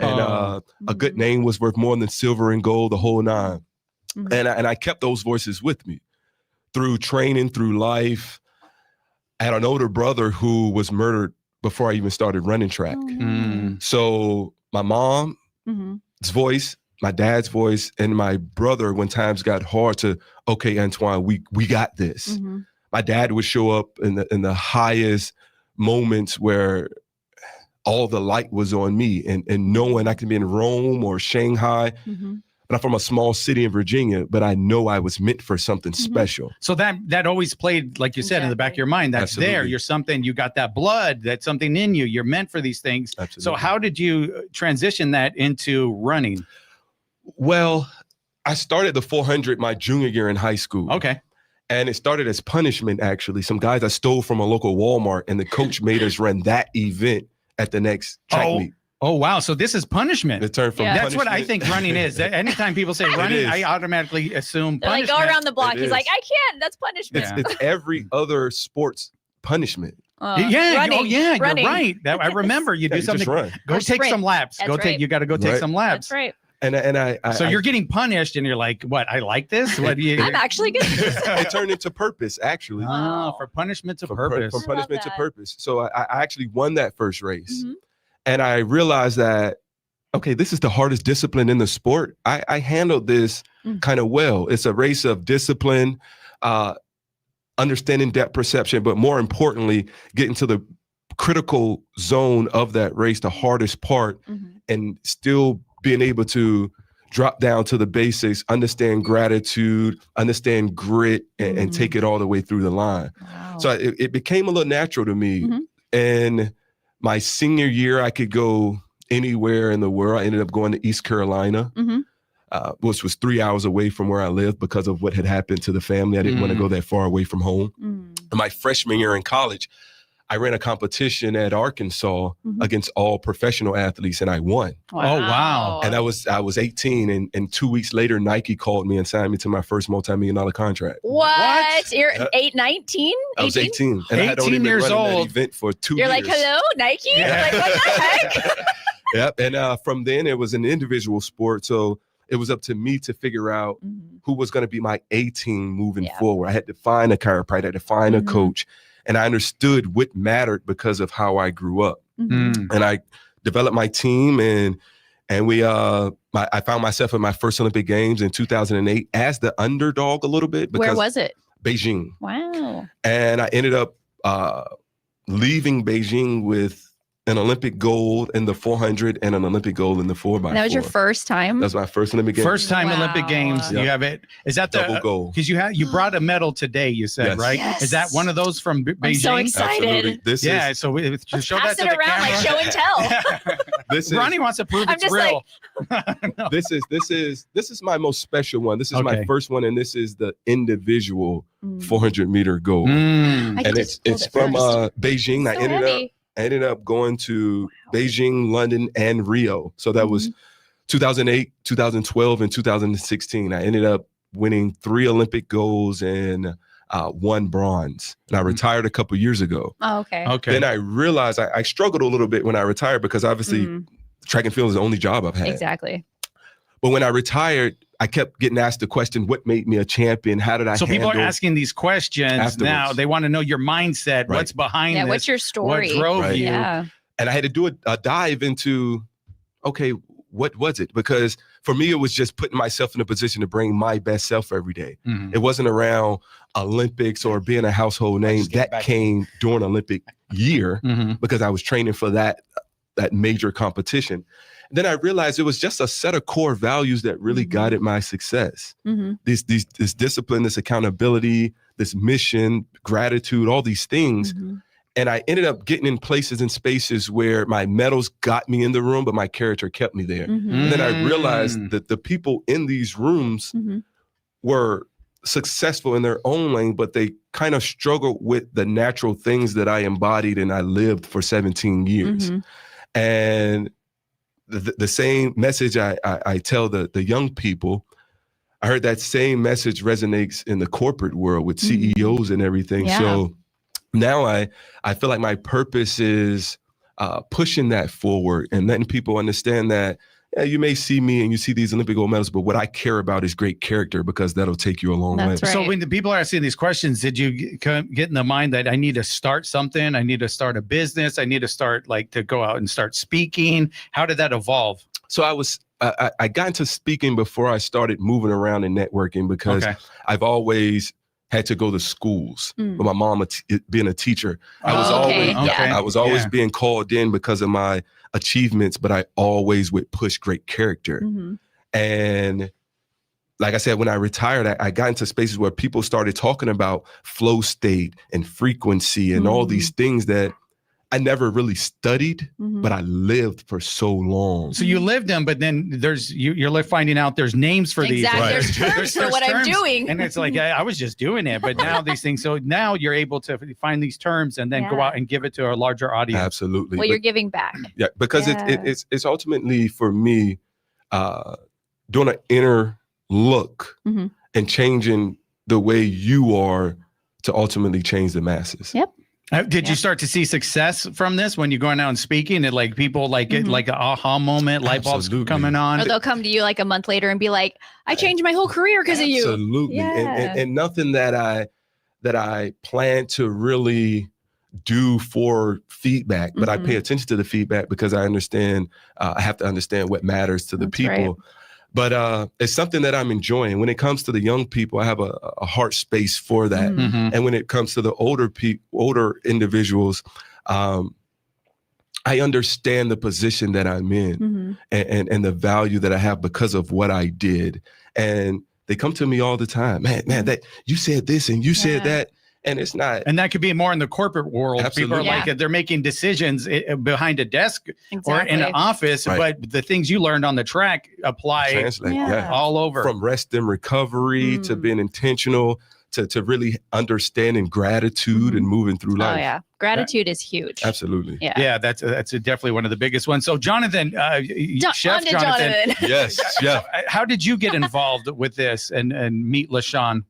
S15: and a good name was worth more than silver and gold, the whole nine. And I kept those voices with me through training, through life. I had an older brother who was murdered before I even started running track. So my mom's voice, my dad's voice, and my brother, when times got hard, to, okay, Antoine, we got this. My dad would show up in the highest moments where all the light was on me, and knowing I could be in Rome or Shanghai. But I'm from a small city in Virginia, but I know I was meant for something special.
S2: So that always played, like you said, in the back of your mind. That's there.
S15: Absolutely.
S2: You're something. You got that blood. That's something in you. You're meant for these things.
S15: Absolutely.
S2: So how did you transition that into running?
S15: Well, I started the 400 my junior year in high school.
S2: Okay.
S15: And it started as punishment, actually. Some guys I stole from a local Walmart, and the coach made us run that event at the next track meet.
S2: Oh, wow. So this is punishment.
S15: The term from
S2: That's what I think running is. Anytime people say running,
S15: is.
S2: I automatically assume
S3: They're like,
S2: punishment.
S3: go around the block.
S15: It
S3: He's
S15: is.
S3: like, I can't. That's punishment.
S15: It's every other sport's punishment.
S3: Running.
S2: Oh, yeah.
S3: Running.
S2: You're right. I remember you do
S15: You just
S2: something.
S15: run.
S2: Go
S3: Or
S2: take
S3: sprint.
S2: some laps.
S3: That's right.
S2: You got to go take
S15: Right.
S2: some laps.
S3: That's right.
S15: And I
S2: So you're getting punished, and you're like, "What? I like this. What do you?"
S3: I'm actually good.
S15: it turned into purpose, actually.
S2: Oh, for punishment to
S15: From
S2: purpose.
S15: From punishment to
S3: that.
S15: purpose. So I actually won that first race. And I realized that, okay, this is the hardest discipline in the sport. I handled this kind of well. It's a race of discipline, understanding depth perception, but more importantly, getting to the critical zone of that race, the hardest part, and still being able to drop down to the basics, understand gratitude, understand grit, and take it all the way through the line.
S3: Wow.
S15: So it became a little natural to me. And My senior year, I could go anywhere in the world. I ended up going to East Carolina, which was 3 hours away from where I lived because of what had happened to the family. I didn't want to go that far away from home. My freshman year in college, I ran a competition at Arkansas against all professional athletes, and I won.
S2: Wow. Oh, wow.
S15: And I was 18, and 2 weeks later, Nike called me and signed me to my first multi-million-dollar contract.
S3: What? You're 19?
S15: I was 18. And I had only
S2: 18
S15: been
S2: years
S15: running that
S2: old.
S15: event for 2
S3: You're
S15: years.
S3: like, hello, Nike?
S15: Yeah.
S3: Like, what the heck?
S15: Yep. And from then, it was an individual sport. So it was up to me to figure out who was going to be my A team moving forward. I had to find a chiropractor, I had to find a coach. And I understood what mattered because of how I grew up. And I developed my team, and we I found myself in my first Olympic Games in 2008 as the underdog a little bit.
S3: Where was it?
S15: Beijing.
S3: Wow.
S15: And I ended up leaving Beijing with an Olympic gold in the 400 and an Olympic gold in the 4x4.
S3: That was your first time?
S15: That was my first Olympic Games.
S2: First time Olympic Games.
S15: Yep.
S2: You have it. Is that the
S15: double gold?
S2: Because you brought a medal today. You said
S15: Yes.
S2: right?
S3: Yes.
S2: Is that one of those from Beijing?
S3: I'm so excited.
S15: Absolutely.
S2: So we to show
S3: Pass
S2: that to
S3: it
S2: the
S3: around
S2: camera.
S3: like show and tell.
S15: This is
S2: Ronnie wants to prove
S3: I'm
S2: it's
S3: just
S2: real.
S15: this is my most special one. This is my first one, and this is the individual 400 meter gold.
S2: Mm.
S3: I can
S15: And
S3: just
S15: it's
S3: hold it
S15: from
S3: first.
S15: Beijing.
S3: So
S15: I ended up going to Beijing, London, and Rio. So that was 2008, 2012, and 2016. I ended up winning 3 Olympic golds and 1 bronze. And I retired a couple years ago.
S3: Oh, okay.
S15: Then I realized I struggled a little bit when I retired because obviously track and field is the only job I've had.
S3: Exactly.
S15: But when I retired, I kept getting asked the question, what made me a champion? How did I
S2: So people are
S15: handle
S2: asking these questions
S15: afterwards?
S2: now. They want to know your mindset.
S15: Right.
S2: What's behind
S3: Yeah,
S2: this?
S3: what's your story?
S2: What drove
S15: Right.
S2: you?
S3: Yeah.
S15: And I had to do a dive into, okay, what was it? Because for me, it was just putting myself in a position to bring my best self every day. It wasn't around Olympics or being a household name. That came during Olympic year because I was training for that major competition. Then I realized it was just a set of core values that really guided my success. This discipline, this accountability, this mission, gratitude, all these things. And I ended up getting in places and spaces where my medals got me in the room, but my character kept me there. And then I realized that the people in these rooms were successful in their own lane, but they kind of struggled with the natural things that I embodied and I lived for 17 years. And the same message I tell the young people, I heard that same message resonates in the corporate world with CEOs and everything.
S3: Yeah.
S15: So now I feel like my purpose is pushing that forward and letting people understand that you may see me and you see these Olympic gold medals, but what I care about is great character because that'll take you a long way.
S3: That's
S2: So
S3: right.
S2: when the people are asking these questions, did you get in the mind that I need to start something? I need to start a business. I need to start to go out and start speaking. How did that evolve?
S15: So I got into speaking before I started moving around and networking because I've always had to go to schools. But my mom being a teacher, I was always being called in because of my achievements, but I always would push great character. And like I said, when I retired, I got into spaces where people started talking about flow state and frequency and all these things that I never really studied, but I lived for so long.
S2: So you lived them, but then you're finding out there's names for these.
S3: Exactly.
S2: Right?
S3: There's terms for what I'm doing.
S2: And it's like, I was just doing it, but now these things. So now you're able to find these terms and then go out and give it to a larger audience.
S15: Absolutely.
S3: Well, you're giving back.
S15: Yeah, because it's ultimately for me doing an inner look and changing the way you are to ultimately change the masses.
S3: Yep.
S2: Did you start to see success from this when you're going out and speaking and people it like an aha moment, light bulbs coming on?
S3: Or they'll come to you like a month later and be like, I changed my whole career because of you.
S15: Absolutely.
S3: Yeah.
S15: And nothing that I plan to really do for feedback, but I pay attention to the feedback because I understand, I have to understand what matters to the people.
S3: Right.
S15: But it's something that I'm enjoying. When it comes to the young people, I have a heart space for that. And when it comes to the older individuals, I understand the position that I'm in and the value that I have because of what I did. And they come to me all the time, man, that you said this and you said that. And it's not.
S2: And that could be more in the corporate world.
S15: Absolutely.
S2: People are like, they're making decisions behind a desk or in
S3: Exactly.
S2: an office,
S15: Right.
S2: but the things you learned on the track apply
S15: Translate, yeah.
S2: all over.
S15: From rest and recovery to being intentional to really understanding gratitude and moving through
S3: Oh
S15: life.
S3: yeah, gratitude is huge.
S15: Absolutely.
S3: Yeah.
S2: Yeah, that's definitely one of the biggest ones. So, Jonathan, Chef
S3: on to
S2: Jonathan,
S15: Yes, yeah.
S2: how did you get involved with this and meet LaShawn?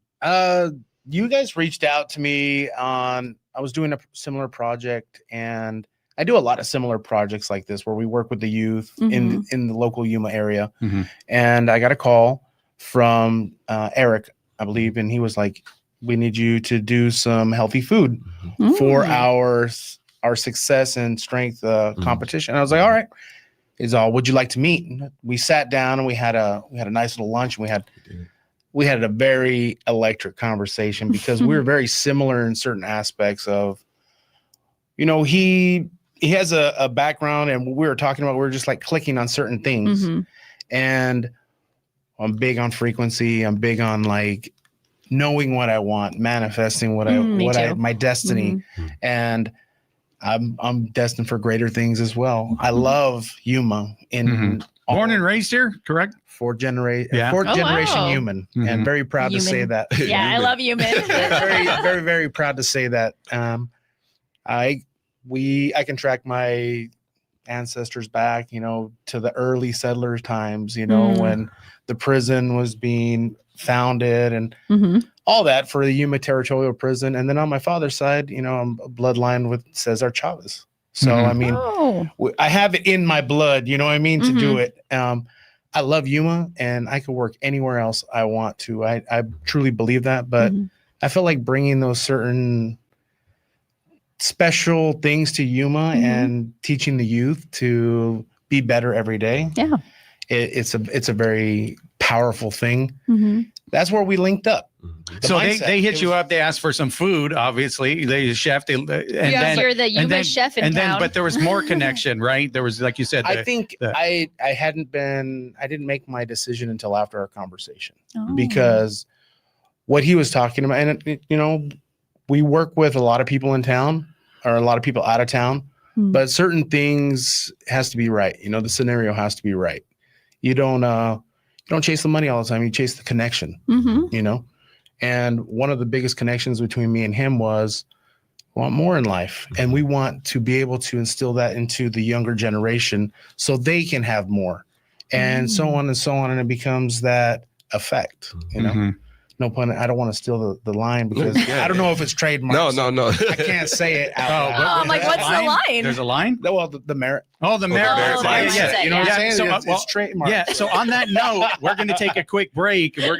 S16: You guys reached out to me I was doing a similar project, and I do a lot of similar projects like this where we work with the youth in the local Yuma area. And I got a call from Eric, I believe, and he was like, we need you to do some healthy food for our success and strength competition. And I was like, all right. Would you like to meet? And we sat down and we had a nice little lunch, and we had a very electric conversation because we were very similar in certain aspects of, he has a background, and what we were talking about, we were just like clicking on certain things. And I'm big on frequency. I'm big on like knowing what I want, manifesting my destiny. And I'm destined for greater things as well. I love Yuma
S2: Born and raised here, correct?
S16: Fourth generation
S3: wow.
S16: human, and very proud to say that.
S3: Yeah, I love human.
S16: very, very, very proud to say that. I can track my ancestors back, to the early settlers times, when the prison was being founded and all that for the Yuma Territorial Prison. And then on my father's side, I'm a bloodline with Cesar Chavez. So, I mean, I have it in my blood, to do it. I love Yuma, and I could work anywhere else I want to. I truly believe that, but I feel like bringing those certain special things to Yuma and teaching the youth to be better every day.
S3: Yeah.
S16: It's a very powerful thing. That's where we linked up.
S2: So they hit you up. They asked for some food. Obviously, they chef. You're
S3: the Yuma chef in town.
S2: But there was more connection, right? There was, like you said.
S16: I think I didn't make my decision until after our conversation because what he was talking about, and we work with a lot of people in town or a lot of people out of town, but certain things has to be right. The scenario has to be right. You don't chase the money all the time. You chase the connection, And one of the biggest connections between me and him was we want more in life. And we want to be able to instill that into the younger generation so they can have more and so on and so on. And it becomes that effect, No pun. I don't want to steal the line because I don't know if it's trademarked.
S15: No.
S16: I can't say it out loud.
S3: I'm like, what's the line?
S2: There's a line?
S16: Well, the Merritt.
S2: Oh, the Merritt.
S16: Yeah. You know what I'm saying? It's trademarked.
S2: Yeah. So on that note, we're going to take a quick break. And we're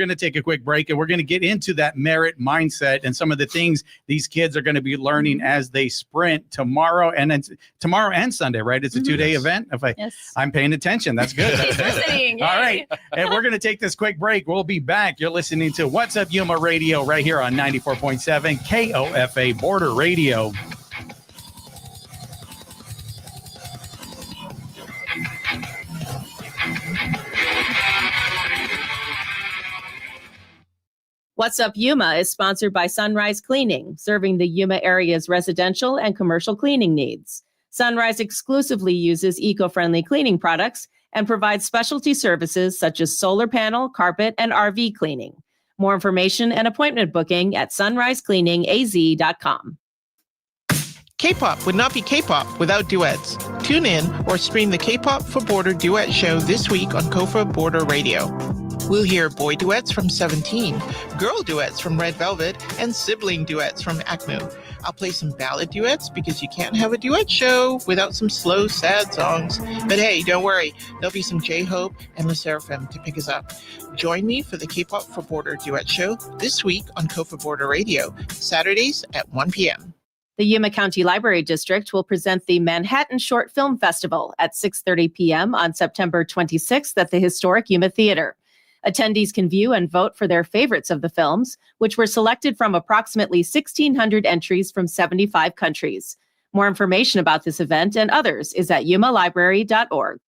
S2: going to get into that Merritt mindset and some of the things these kids are going to be learning as they sprint tomorrow and Sunday, right? It's a 2-day event. I'm paying attention. That's good. That's good.
S3: Listening.
S2: All right. And we're going to take this quick break. We'll be back. You're listening to What's Up Yuma Radio right here on 94.7 KOFA Border Radio.
S1: What's Up Yuma is sponsored by Sunrise Cleaning, serving the Yuma area's residential and commercial cleaning needs. Sunrise exclusively uses eco-friendly cleaning products and provides specialty services such as solar panel, carpet, and RV cleaning. More information and appointment booking at sunrisecleaningaz.com.
S17: K-pop would not be K-pop without duets. Tune in or stream the K-pop for Border duet show this week on KOFA Border Radio. We'll hear boy duets from 17, girl duets from Red Velvet, and sibling duets from ACMU. I'll play some ballad duets because you can't have a duet show without some slow, sad songs. But hey, don't worry. There'll be some J-Hope and LE SSERAFIM to pick us up. Join me for the K-pop for Border duet show this week on KOFA Border Radio, Saturdays at 1 p.m.
S1: The Yuma County Library District will present the Manhattan Short Film Festival at 6:30 p.m. on September 26th at the historic Yuma Theater. Attendees can view and vote for their favorites of the films, which were selected from approximately 1,600 entries from 75 countries. More information about this event and others is at yumalibrary.org.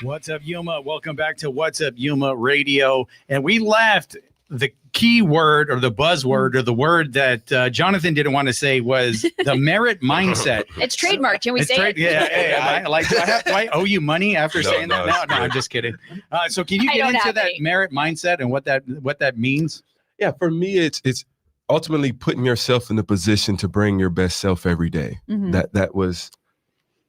S2: What's up, Yuma? Welcome back to What's Up, Yuma Radio. And we left the key word or the buzzword or the word that Jonathan didn't want to say was the Merritt mindset.
S3: It's trademarked. Can we say it?
S2: Yeah. Do I owe you money after saying that? No, I'm just kidding. So can you get into that Merritt mindset and what that means?
S15: Yeah, for me, it's ultimately putting yourself in the position to bring your best self every day.
S3: Mm-hmm.
S15: That was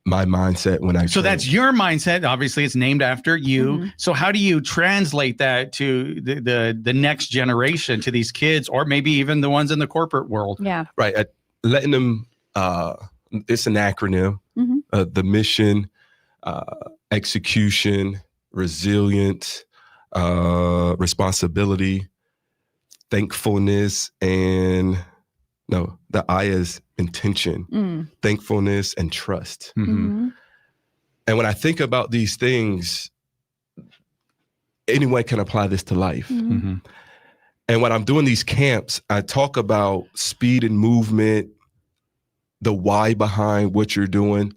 S15: my mindset when I
S2: So that's your mindset. Obviously, it's named after you.
S3: Mm-hmm.
S2: So how do you translate that to the next generation, to these kids, or maybe even the ones in the corporate world?
S3: Yeah.
S15: Right. Letting them, it's an acronym, the mission, execution, resilience, responsibility, thankfulness, and the I is intention, thankfulness, and trust.
S3: Mm-hmm.
S15: And when I think about these things, anyone can apply this to life.
S3: Mm-hmm.
S15: And when I'm doing these camps, I talk about speed and movement, the why behind what you're doing,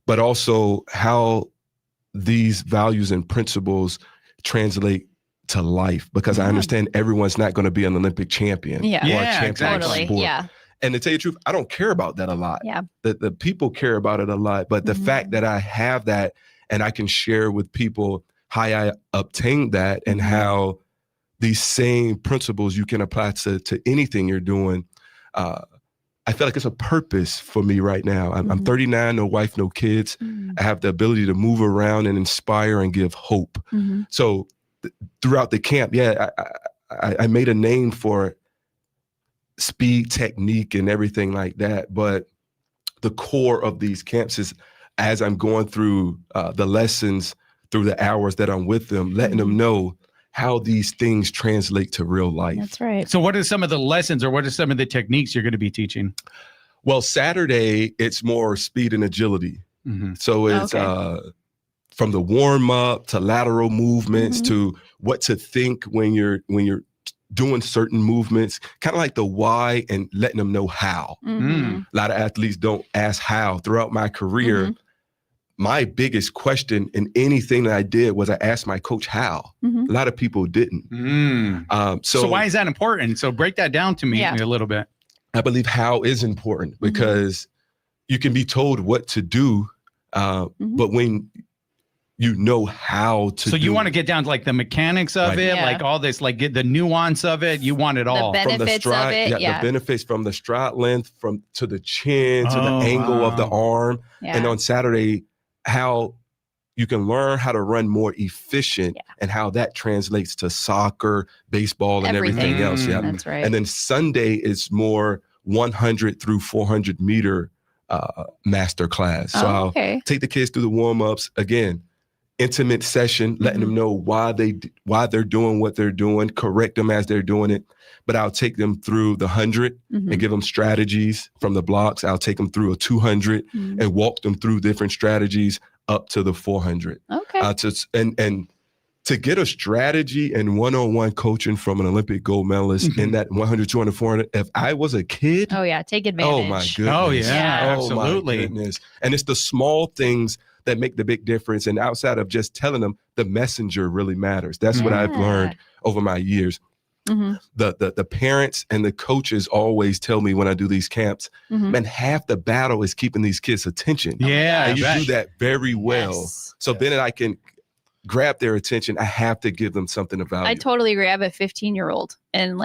S15: but also how these values and principles translate to life, because I understand everyone's not going to be an Olympic champion or a champion in sport.
S3: Yeah.
S15: And to tell you the truth, I don't care about that a lot.
S3: Yeah.
S15: The people care about it a lot, but the fact that I have that and I can share with people how I obtained that and how these same principles you can apply to anything you're doing, I feel like it's a purpose for me right now. I'm 39, no wife, no kids. I have the ability to move around and inspire and give hope. So throughout the camp, I made a name for speed, technique, and everything like that. But the core of these camps is, as I'm going through the lessons, through the hours that I'm with them, letting them know how these things translate to real life.
S3: That's right.
S2: So what are some of the lessons or what are some of the techniques you're going to be teaching?
S15: Well, Saturday, it's more speed and agility. So it's from the warm up to lateral movements to what to think when you're doing certain movements, kind of like the why and letting them know how. A lot of athletes don't ask how. Throughout my career, my biggest question in anything that I did was I asked my coach how. A lot of people didn't.
S2: So why is that important? So break that down to me a little bit.
S15: I believe how is important because you can be told what to do, but when you know how to.
S2: So you want to get down to like the mechanics of it, like all this, like get the nuance of it. You want it all.
S3: The benefits
S15: from the stride,
S3: of it.
S15: The benefits from the stride length, to the chin, to the angle of the arm. And on Saturday, how you can learn how to run more efficient and how that translates to soccer, baseball, and everything else. Yeah,
S3: that's right.
S15: And then Sunday is more 100 through 400 meter master class. So I'll take the kids through the warm-ups again. Intimate session, letting them know why they're doing what they're doing, correct them as they're doing it. But I'll take them through the 100 and give them strategies from the blocks. I'll take them through a 200 and walk them through different strategies up to the 400. And to get a strategy and one-on-one coaching from an Olympic gold medalist in that 100, 200, 400, if I was a kid.
S3: Take advantage.
S15: Oh my goodness.
S2: Oh yeah, absolutely.
S15: My goodness. And it's the small things that make the big difference. And outside of just telling them, the messenger really matters. That's what I've learned over my years. The parents and the coaches always tell me when I do these camps, man, half the battle is keeping these kids' attention.
S2: Yeah.
S15: And you do that very well. So then I can grab their attention. I have to give them something of value.
S3: I totally agree. I have a 15-year-old and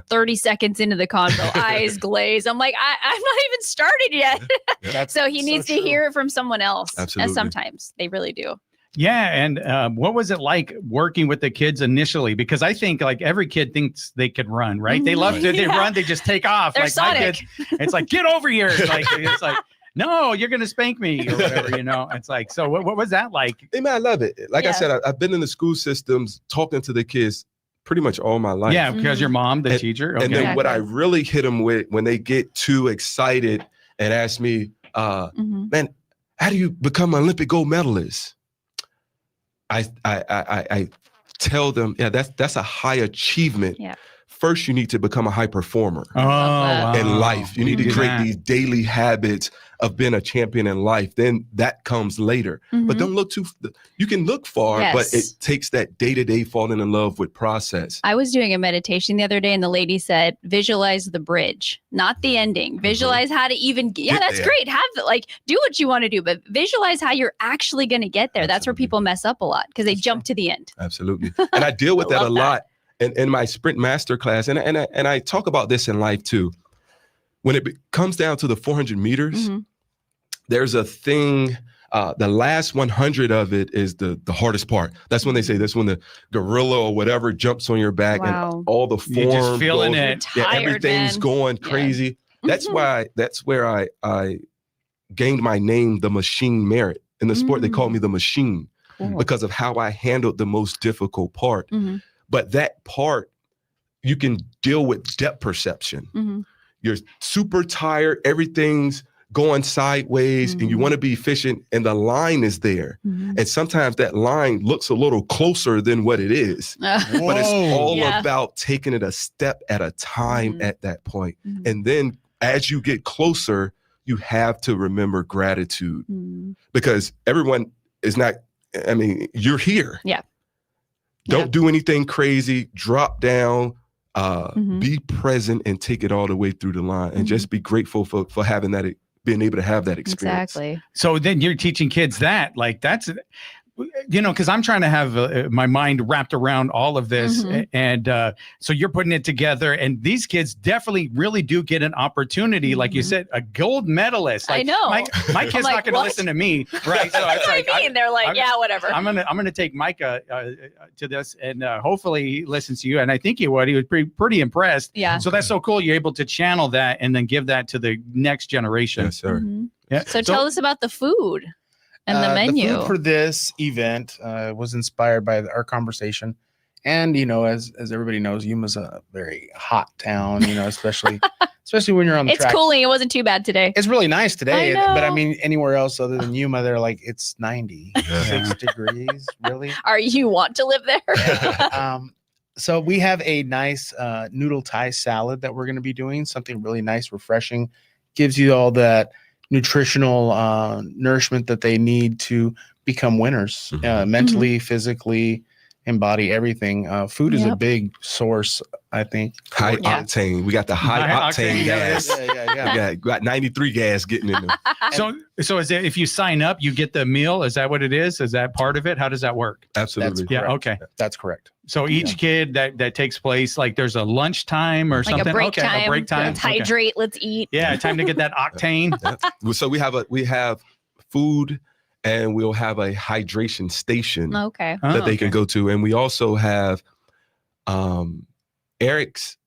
S3: 30 seconds into the convo, eyes glazed. I'm like, I'm not even started yet. So he needs to hear it from someone else.
S15: Absolutely.
S3: And sometimes they really do.
S2: Yeah. And what was it like working with the kids initially? Because I think like every kid thinks they can run, right? They love to, they run, they just take off.
S3: They're
S2: like
S3: Sonic.
S2: My kids, it's like, get over here. It's like, no, you're going to spank me or whatever, It's like, so what was that like?
S15: Hey, man, I love it. Like I said, I've been in the school systems talking to the kids pretty much all my life.
S2: Yeah, because your mom, the teacher. Okay.
S15: And then what I really hit them with when they get too excited and ask me, man, how do you become an Olympic gold medalist? I tell them, that's a high achievement first you need to become a high performer
S2: wow.
S15: in life. You need to
S2: Do
S15: create
S2: that.
S15: these daily habits of being a champion in life. Then that comes later. But don't look you can look far, but it
S3: Yes.
S15: takes that day-to-day falling in love with process.
S3: I was doing a meditation the other day and the lady said, visualize the bridge, not the ending. Visualize how to even,
S15: Get
S3: that's
S15: there.
S3: great. Have like, do what you want to do, but visualize how you're actually going to get there. That's where people mess up a lot because they jump to the end.
S15: Absolutely. And I deal with
S3: I
S15: that a
S3: love that.
S15: lot in my sprint master class. And I talk about this in life too. When it comes down to the 400 meters, there's a thing, the last 100 of it is the hardest part. That's when they say that's when the gorilla or whatever jumps on your back and all the form
S2: You're just feeling
S15: goes,
S2: it.
S15: Yeah,
S3: Tired,
S15: everything's
S3: man.
S15: going crazy. That's where I gained my name, the Machine Merritt. In the sport, they call me the machine because of how I handled the most difficult part. But that part, you can deal with depth perception. You're super tired, everything's going sideways, and you want to be efficient, and the line is there. And sometimes that line looks a little closer than what it is. But it's all about taking it a step at a time at that point. And then as you get closer, you have to remember gratitude because everyone is not, I mean, you're here.
S3: Yeah.
S15: Don't do anything crazy, drop down, be present and take it all the way through the line and just be grateful for having that, being able to have that experience.
S3: Exactly.
S2: So then you're teaching kids that, like, that's, you know, because I'm trying to have my mind wrapped around all of this. And so you're putting it together. And these kids definitely really do get an opportunity. Like you said, a gold medalist. Like,
S3: I know.
S2: My kid's
S3: I'm like,
S2: not going to
S3: what?
S2: listen to me. Right. So
S3: That's what I mean. They're like, yeah, whatever.
S2: I'm gonna take Micah to this, and hopefully he listens to you. And I think he would. He was pretty impressed.
S3: Yeah.
S2: So that's so cool. You're able to channel that and then give that to the next generation.
S15: Yes, sir.
S2: Yeah.
S3: So tell us about the food and the menu.
S16: The food for this event was inspired by our conversation. And, you know, as everybody knows, Yuma's a very hot town, you know, especially when you're on the
S3: It's
S16: track.
S3: cooling. It wasn't too bad today.
S16: It's really nice today.
S3: I know.
S16: But I mean, anywhere else other than Yuma, they're like, it's 96 degrees. Really?
S3: Are you want to live there?
S16: So we have a nice noodle Thai salad that we're going to be doing. Something really nice, refreshing, gives you all that nutritional nourishment that they need to become winners, mentally, physically, embody everything. Food is a big source, I think.
S15: High octane. We got the high octane gas.
S16: Yeah.
S15: We got 93 gas getting in there.
S2: So is it, if you sign up, you get the meal? Is that what it is? Is that part of it? How does that work?
S15: Absolutely.
S2: Yeah. Okay.
S16: That's correct.
S2: So each kid that takes place, like there's a lunch time or
S3: Like
S2: something.
S3: a break time.
S2: A break time.
S3: Let's hydrate. Let's eat.
S2: Yeah. Time to get that octane.
S15: So we have food, and we'll have a hydration station
S3: Okay.
S15: that they can go to. And we also have Eric's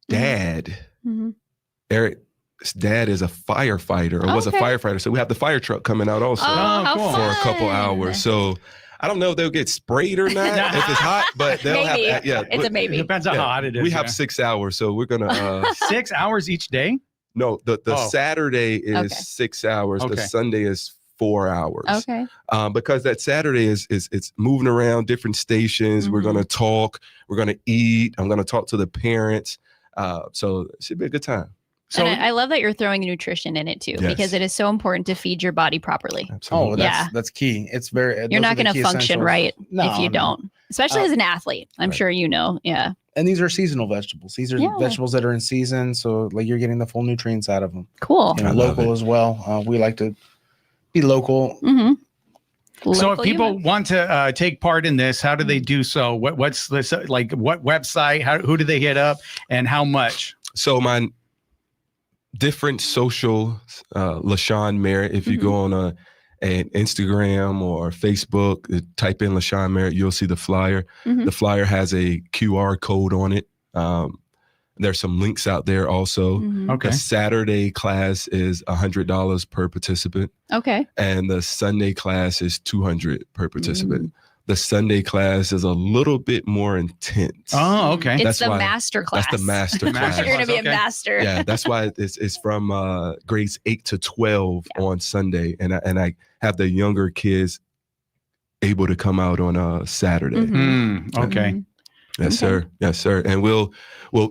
S15: dad. Eric's dad is a firefighter, or was a firefighter. So we have the fire truck coming out also for a couple hours. So I don't know if they'll get sprayed or not if it's hot, but they'll
S3: Maybe.
S15: have. Yeah,
S3: It's a maybe.
S2: Depends how hot it is.
S15: We have 6 hours, so we're gonna
S2: 6 hours each day.
S15: No, the Saturday is 6 hours. The Sunday is 4 hours.
S3: Okay.
S15: Because that Saturday is it's moving around different stations. We're gonna talk. We're gonna eat. I'm gonna talk to the parents. So it should be a good time.
S3: So and I love that you're throwing nutrition in it too, because it is so important to feed your body properly.
S16: Absolutely. That's key. It's very.
S3: You're not going to function right
S16: No,
S3: if you don't, especially as an athlete. I'm sure you know. Yeah.
S16: And these are seasonal vegetables. These are vegetables that are in season, so like you're getting the full nutrients out of them.
S3: Cool.
S16: You know, local as well. We like to be local.
S2: So if people want to take part in this, how do they do so? What's this, like what website? Who do they hit up, and how much?
S15: So my different social, LaShawn Merritt. If you go on an Instagram or Facebook, type in LaShawn Merritt, you'll see the flyer. The flyer has a QR code on it. There's some links out there also.
S2: Okay.
S15: The Saturday class is $100 per participant.
S3: Okay.
S15: And the Sunday class is $200 per participant. The Sunday class is a little bit more intense.
S2: Oh, okay.
S3: It's the master class.
S15: That's the master class.
S3: You're going to be a master.
S15: Yeah, that's why it's from grades 8 to 12 on Sunday. And I have the younger kids able to come out on a Saturday.
S2: Okay.
S15: Yes, sir. Yes, sir. And we'll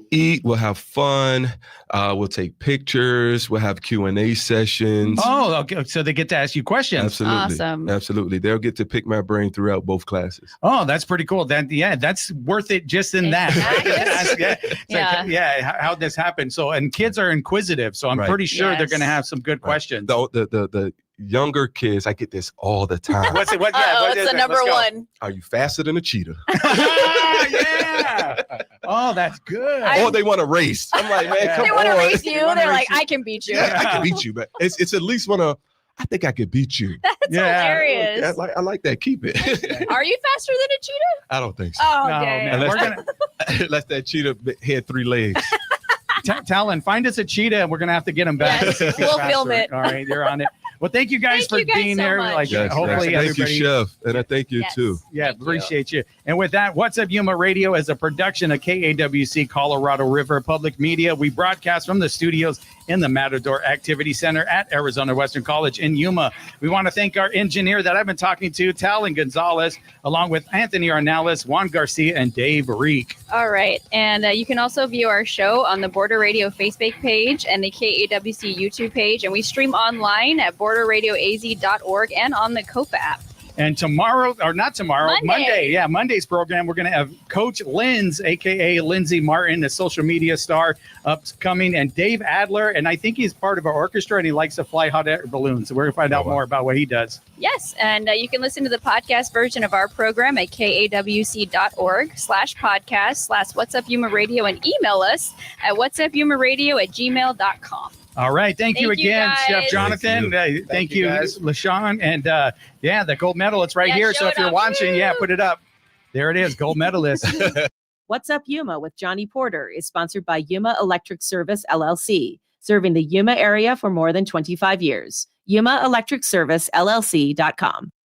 S15: eat. We'll have fun. We'll take pictures. We'll have Q&A sessions.
S2: Oh, okay. So they get to ask you questions.
S15: Absolutely.
S3: Awesome.
S15: Absolutely. They'll get to pick my brain throughout both classes.
S2: Oh, that's pretty cool. That's worth it just in that. How this happened. So, and kids are inquisitive, so I'm pretty sure they're going to have some good questions.
S15: The younger kids, I get this all the time.
S3: What's the number one?
S15: Are you faster than a cheetah?
S2: Yeah. Oh, that's good.
S15: Or they want to race. I'm like, man, come on.
S3: They want to race you. They're like, I can beat you.
S15: Yeah, I can beat you, but it's at least I think I could beat you.
S3: That's hilarious.
S15: I like that. Keep it.
S3: Are you faster than a cheetah?
S15: I don't think so.
S3: Oh, dang.
S15: Unless that cheetah had 3 legs.
S2: Talon, find us a cheetah and we're going to have to get him back.
S3: Yes, we'll film it.
S2: All right, you're on it. Well, thank you guys for being here.
S3: Much.
S2: Hopefully
S15: thank you, Chef. And I thank you too.
S2: Yeah, appreciate you. And with that, What's Up Yuma Radio is a production of KAWC Colorado River Public Media. We broadcast from the studios in the Matador Activity Center at Arizona Western College in Yuma. We want to thank our engineer that I've been talking to, Talon Gonzalez, along with Anthony Arnales, Juan Garcia, and Dave Reek.
S3: All right. And you can also view our show on the Border Radio Facebook page and the KAWC YouTube page. And we stream online at borderradioaz.org and on the COPA app.
S2: And tomorrow, or not tomorrow, Monday. Monday's program, we're going to have Coach Linz, a.k.a. Lindsey Martin, a social media star, upcoming, and Dave Adler. And I think he's part of our orchestra, and he likes to fly hot air balloons. So we're going to find out more about what he does.
S3: Yes, and you can listen to the podcast version of our program at kawc.org/podcast/What's Up Yuma Radio and email us at whatsupyumaradio@gmail.com.
S2: All right. Thank you again,
S3: guys.
S2: Chef Jonathan. Thank you, LaShawn. And the gold medal, it's right here. So if you're watching, put it up. There it is, gold medalist.
S1: What's Up Yuma with Johnny Porter is sponsored by Yuma Electric Service, LLC, serving the Yuma area for more than 25 years. YumaElectricServiceLLC.com.